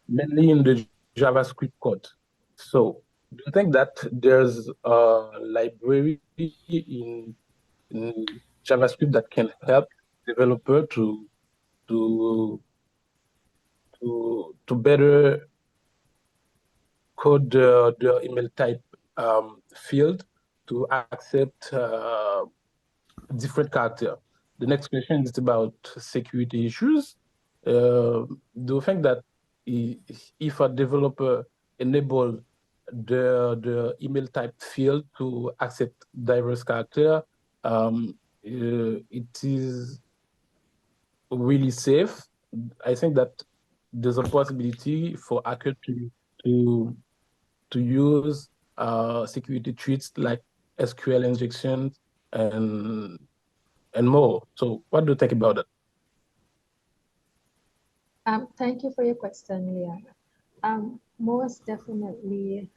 [SPEAKER 8] mainly in the JavaScript code. So do you think that there's a library in JavaScript that can help developer to better code the email type field to accept different character? The next question is about security issues. Do you think that if a developer enable the email type field to accept diverse character, it is really safe? I think that there's a possibility for hacker to use security treats like SQL injections and more. So what do you think about it?
[SPEAKER 12] Thank you for your question, Leah. Most definitely,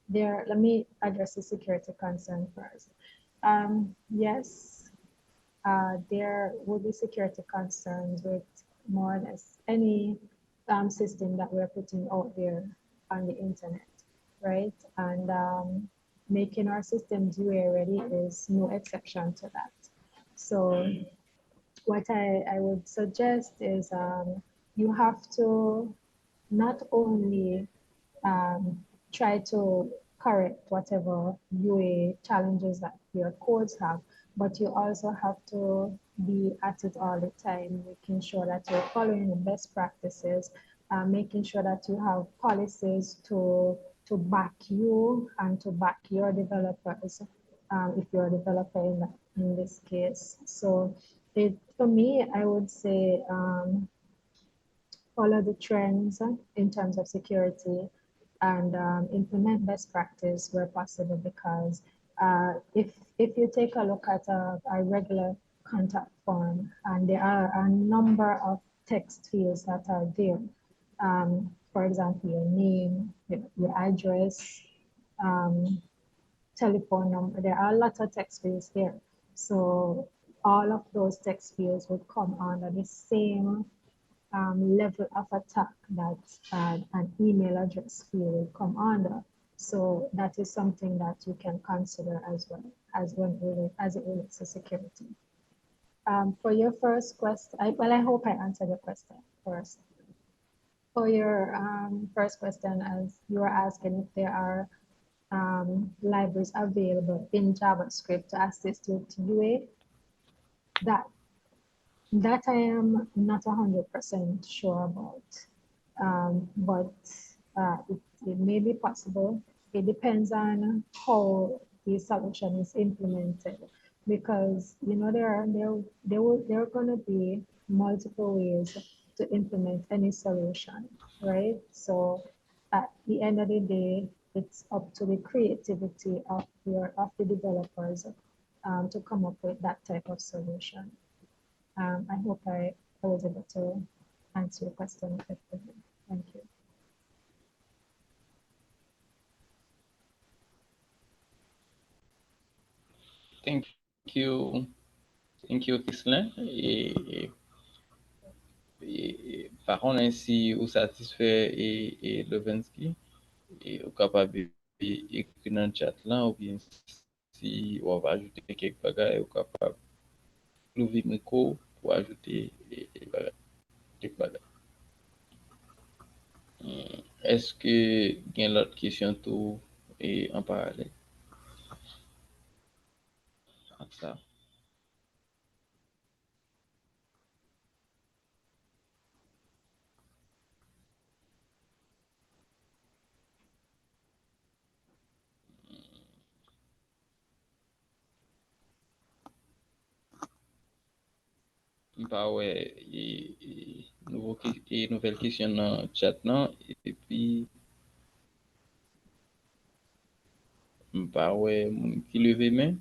[SPEAKER 12] let me address the security concern first. Yes, there will be security concerns with more or less any system that we're putting out there on the internet, right? And making our systems UA ready is no exception to that. So what I would suggest is you have to not only try to correct whatever UA challenges that your codes have, but you also have to be at it all the time, making sure that you're following the best practices, making sure that you have policies to back you and to back your developers, if you're a developer in this case. So for me, I would say follow the trends in terms of security and implement best practice where possible, because if you take a look at a regular contact form, and there are a number of text fields that are there. For example, your name, your address, telephone number, there are a lot of text fields there. So all of those text fields would come under the same level of attack that an email address field will come under. So that is something that you can consider as well as it relates to security. For your first question, I hope I answered your question first. For your first question, as you were asking if there are libraries available in JavaScript to assist with UA, that I am not 100% sure about, but it may be possible. It depends on how the solution is implemented, because there are going to be multiple ways to implement any solution, right? So at the end of the day, it's up to the creativity of the developers to come up with that type of solution. I hope I was able to answer your question effectively. Thank you.
[SPEAKER 1] Thank you. Thank you, Kislin. Par contre, si vous satisfait et Levinsky, et vous capable d'écrire dans le chat là, ou bien si on va ajouter quelques bagages, vous capable d'ouvrir le micro pour ajouter quelques bagages. Est-ce que il y a l'autre question tout et en parallèle? Ça. Bah ouais, nouvelle question dans le chat là, et puis bah ouais, qui lève main.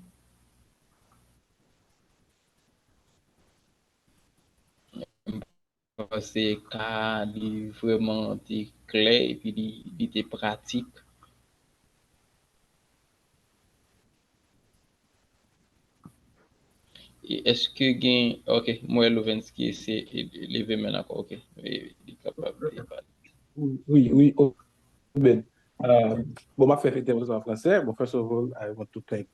[SPEAKER 1] C'est cas vraiment clair et puis il était pratique. Et est-ce que gain OK, moi Levinsky c'est lever main d'accord, OK. Il est capable de parler.
[SPEAKER 8] Oui, Ben. Bon, ma fait intervention en français. Bon, first of all, I want to thank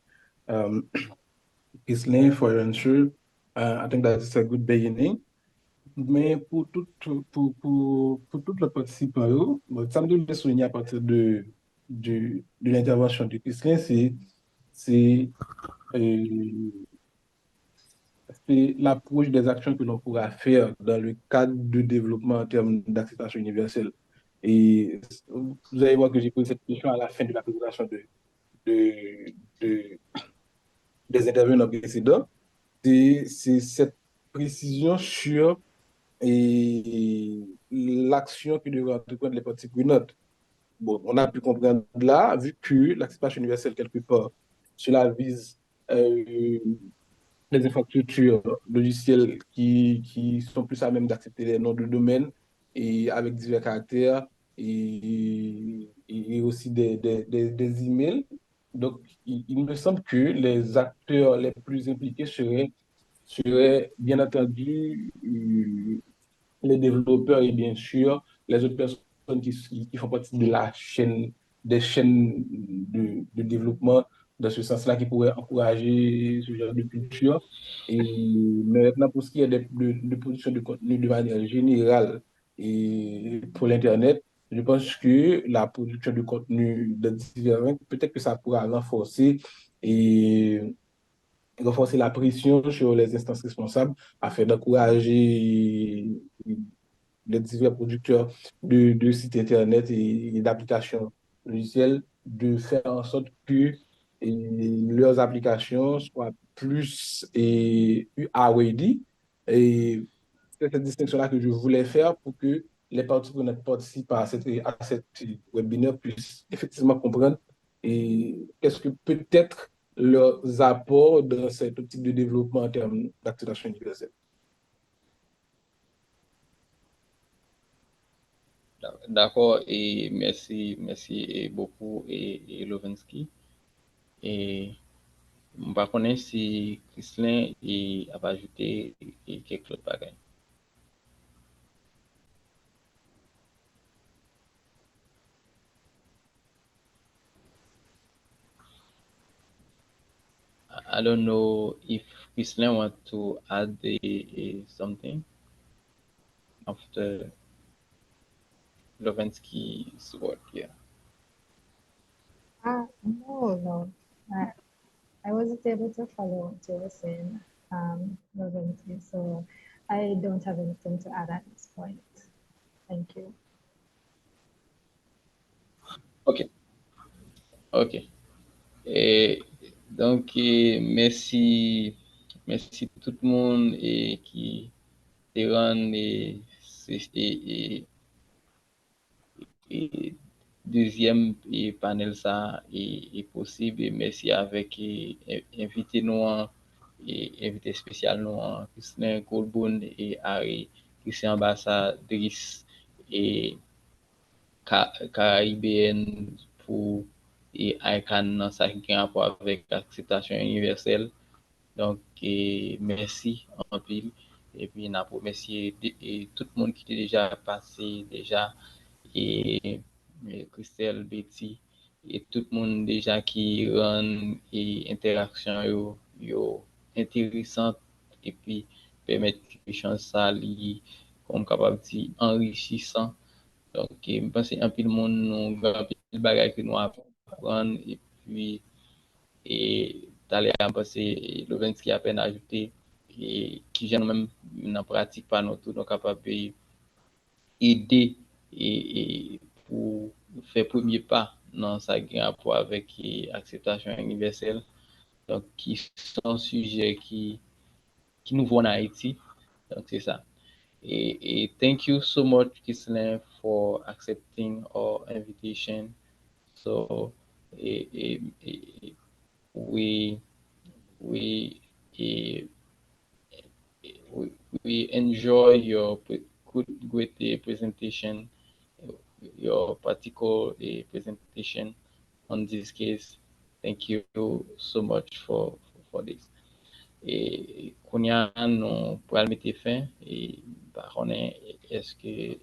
[SPEAKER 8] Kislin for your answer. I think that is a good beginning. Mais pour tout le participant, bon, ça me donne des souvenirs à partir de l'intervention de Kislin, c'est l'approche des actions que l'on pourra faire dans le cadre de développement en termes d'acceptation universelle. Et vous allez voir que j'ai posé cette question à la fin de la présentation des intervenants précédents. C'est cette précision sur l'action que devraient entreprendre les parties prenantes. Bon, on a pu comprendre là, vu que l'acceptation universelle, quelque part, cela vise les infrastructures logicielles qui sont plus à même d'accepter les noms de domaine et avec divers caractères et aussi des emails. Donc, il me semble que les acteurs les plus impliqués seraient bien entendu les développeurs et bien sûr les autres personnes qui font partie de la chaîne, des chaînes de développement dans ce sens-là qui pourraient encourager ce genre de culture. Et maintenant, pour ce qui est de production de contenu de manière générale et pour l'Internet, je pense que la production de contenu de différents, peut-être que ça pourra renforcer la pression sur les instances responsables afin d'encourager les divers producteurs de sites Internet et d'applications logicielles de faire en sorte que leurs applications soient plus UA-ready. Et c'est cette distinction-là que je voulais faire pour que les participants qui participent à cette webinaire puissent effectivement comprendre et qu'est-ce que peut-être leurs apports dans cette optique de développement en termes d'activation universelle.
[SPEAKER 1] D'accord, et merci beaucoup et Levinsky. Et je ne sais pas si Kislin a ajouté quelques autres bagages. I don't know if Christian want to add something after Lovensky's work here.
[SPEAKER 12] No. I wasn't able to follow what you were saying, Lorenzi, so I don't have anything to add at this point. Thank you.
[SPEAKER 1] Ok. Donc, merci tout le monde qui te rend deuxième panel ça est possible. Et merci avec invité nous invité spécial nous Christian Colbourne et Harry Christian ambassadrice et caribéenne pour ICANN dans ça qui a rapport avec l'acceptation universelle. Donc, merci en pile. Et puis, on a remercié tout le monde qui était déjà passé, et Christelle, Betty, et tout le monde déjà qui rend interaction intéressante et puis permettre que l'échange ça, comme capable de dire, enrichissant. Donc, je pense qu'un peu le monde nous a un bagage que nous apprendre et puis d'aller à passer le 20 qui a peine ajouté et qui gêne même en pratique pas nous tout donc capable aider et pour faire premier pas dans sa rapport avec l'acceptation universelle donc qui sont sujets qui nous voient en Haïti donc c'est ça. Thank you so much, Kislen, for accepting our invitation. So we enjoy your great presentation, your particular presentation on this case. Thank you so much for this. Kounia nous pour mettre fin et est-ce que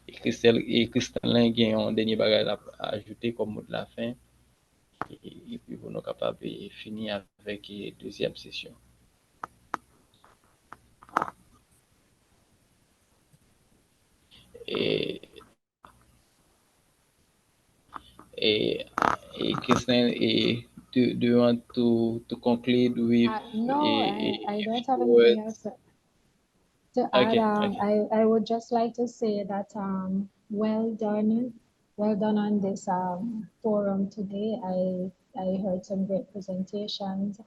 [SPEAKER 1] Christelle a un dernier bagage à ajouter comme mot de la fin et puis vous nous capables de finir avec la deuxième session. Christelle, do you want to conclude with
[SPEAKER 12] No, I don't have anything else to add.
[SPEAKER 1] Okay.
[SPEAKER 12] I would just like to say that well done on this forum today. I heard some great presentations.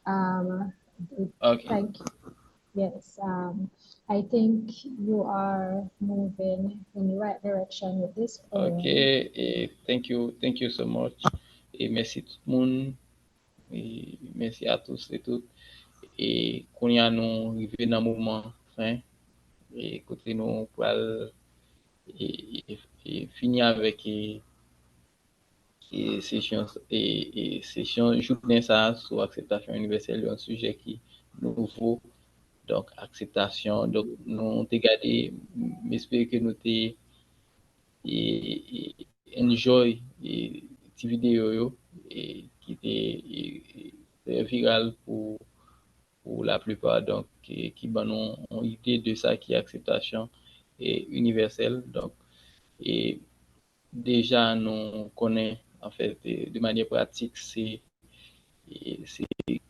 [SPEAKER 1] Okay.
[SPEAKER 12] Thank you. Yes, I think you are moving in the right direction with this forum.
[SPEAKER 1] Okay, thank you so much. Et merci tout le monde. Et merci à tous et toutes. Et qu'on y a nous arrivé dans le moment fin. Et écoutez nous pour finir avec session journée ça sur acceptation universelle, un sujet qui nouveau. Donc acceptation. Donc nous avons regardé, j'espère que nous t'ai enjoy cette vidéo qui était virale pour la plupart, donc qui donne une idée de ça qui est acceptation universelle. Donc, et déjà, nous connaissons en fait de manière pratique, c'est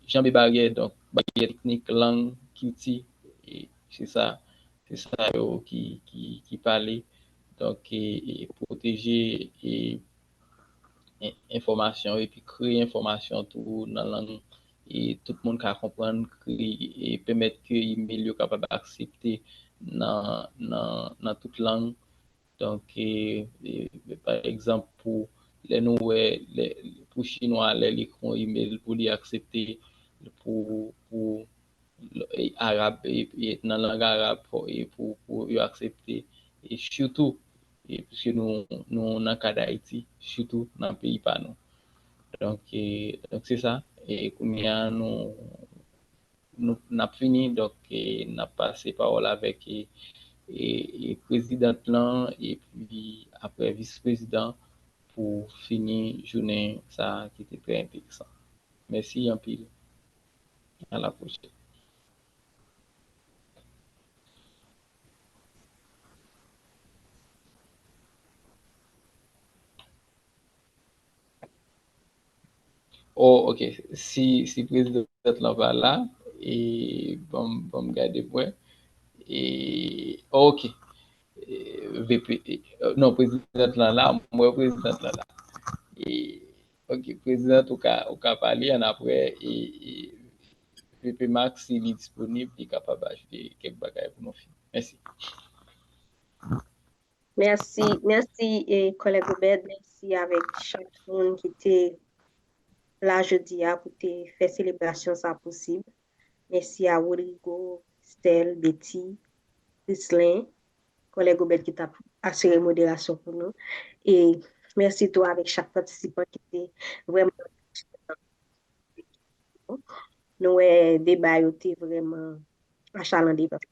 [SPEAKER 1] Jean barrière, donc barrière technique, langue, qui c'est ça qui parlait. Donc, protéger information et puis créer information tout dans la langue et tout le monde qui comprendre et permettre que l'email soit capable d'accepter dans toute langue. Donc, par exemple, pour les pour chinois, les écrits email pour les accepter pour arabe et dans la langue arabe pour accepter et surtout puisque nous dans le cas d'Haïti surtout dans le pays pas nous donc c'est ça et nous n'a fini donc n'a passé parole avec et président là et puis après vice-président pour finir journée ça qui était très intéressant. Merci un peu. À la prochaine. Oh, ok. Si président là va là, et bon garder point. Et ok. VP, non, président là, moi président là. Et ok, président au cas parler en après et VP Max s'il est disponible, il est capable d'ajouter quelques bagages pour nous. Merci.
[SPEAKER 2] Merci et collègue Obed, merci avec chaque monde qui était là jeudi pour te faire célébration ça possible. Merci à Rodrigo, Stella, Betty, Chrislin, collègue Obed qui t'a assuré modération pour nous. Et merci toi avec chaque participant qui était vraiment nous débat était vraiment achalandé parce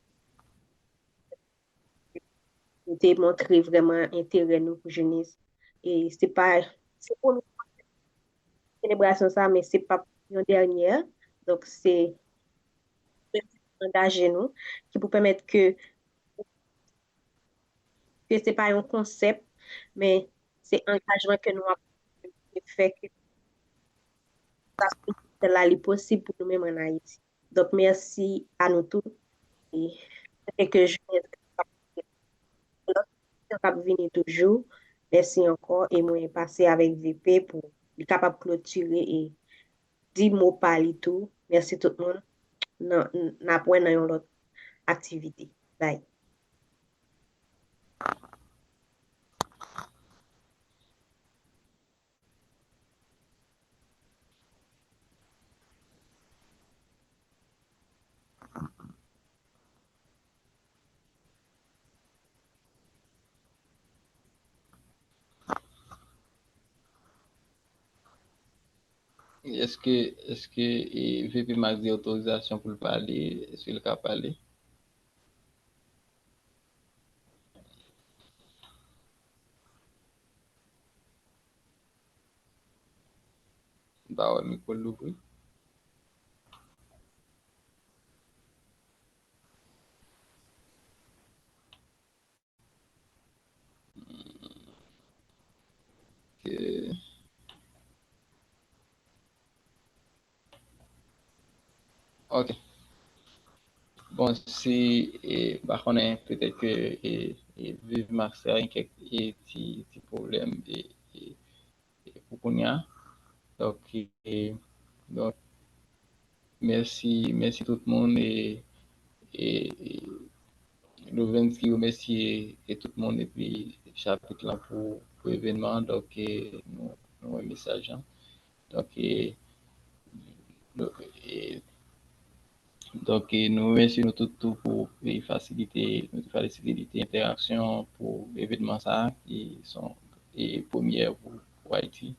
[SPEAKER 2] que tu montré vraiment intérêt nous pour jeunesse. Et c'est pour nous célébration ça, mais c'est pas une dernière. Donc c'est engager nous qui pour permettre que c'est pas un concept, mais c'est un engagement que nous avons fait que ça soit possible pour nous-mêmes en Haïti. Donc merci à nous tous et que je venir toujours. Merci encore et moi passer avec VP pour être capable de clôturer et 10 mots parler tout. Merci tout le monde. N'a pas dans une autre activité. Bye.
[SPEAKER 1] Est-ce que VP Max a autorisation pour parler? Est-ce qu'il peut parler? Bah ouais, micro l'ouvrir. Ok. Bon, si bah, on est peut-être que Vive Max a quelques petits problèmes pour qu'on y a. Donc, donc merci tout le monde et le 26 remercie et tout le monde et puis chapitre là pour l'événement. Donc, nous un message. Hein. Donc, donc, nous remercions tout pour faciliter l'interaction pour l'événement ça qui sont les premières pour Haïti.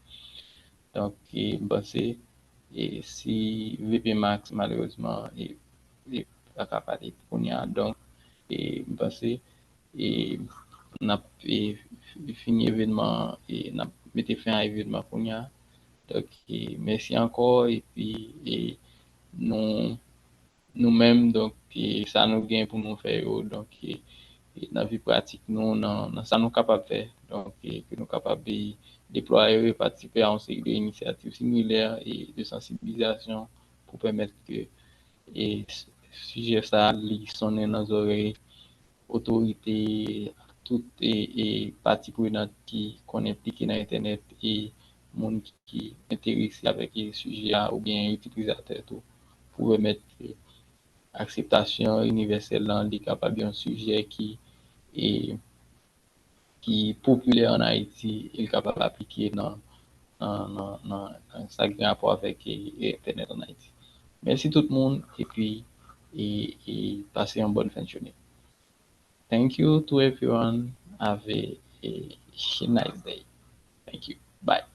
[SPEAKER 1] Donc, et si VP Max malheureusement est pas capable de prendre donc et n'a fini l'événement et n'a mis fin à l'événement pour nous. Donc, merci encore et puis nous-mêmes, donc, ça nous gagne pour nous faire, donc, dans la vie pratique, ça nous capable de faire, donc, que nous capables de déployer et participer à une série d'initiatives similaires et de sensibilisation pour permettre que et sujet ça sonne dans les oreilles, autorités, toutes et parties prenantes qui sont impliquées dans Internet et monde qui intéressé avec les sujets ou bien utilisateurs tout pour permettre acceptation universelle dans les capables un sujet qui est populaire en Haïti et capable d'appliquer dans ça qui a rapport avec Internet en Haïti. Merci tout le monde et puis et passez une bonne fin de journée. Thank you to everyone. Have a nice day. Thank you. Bye.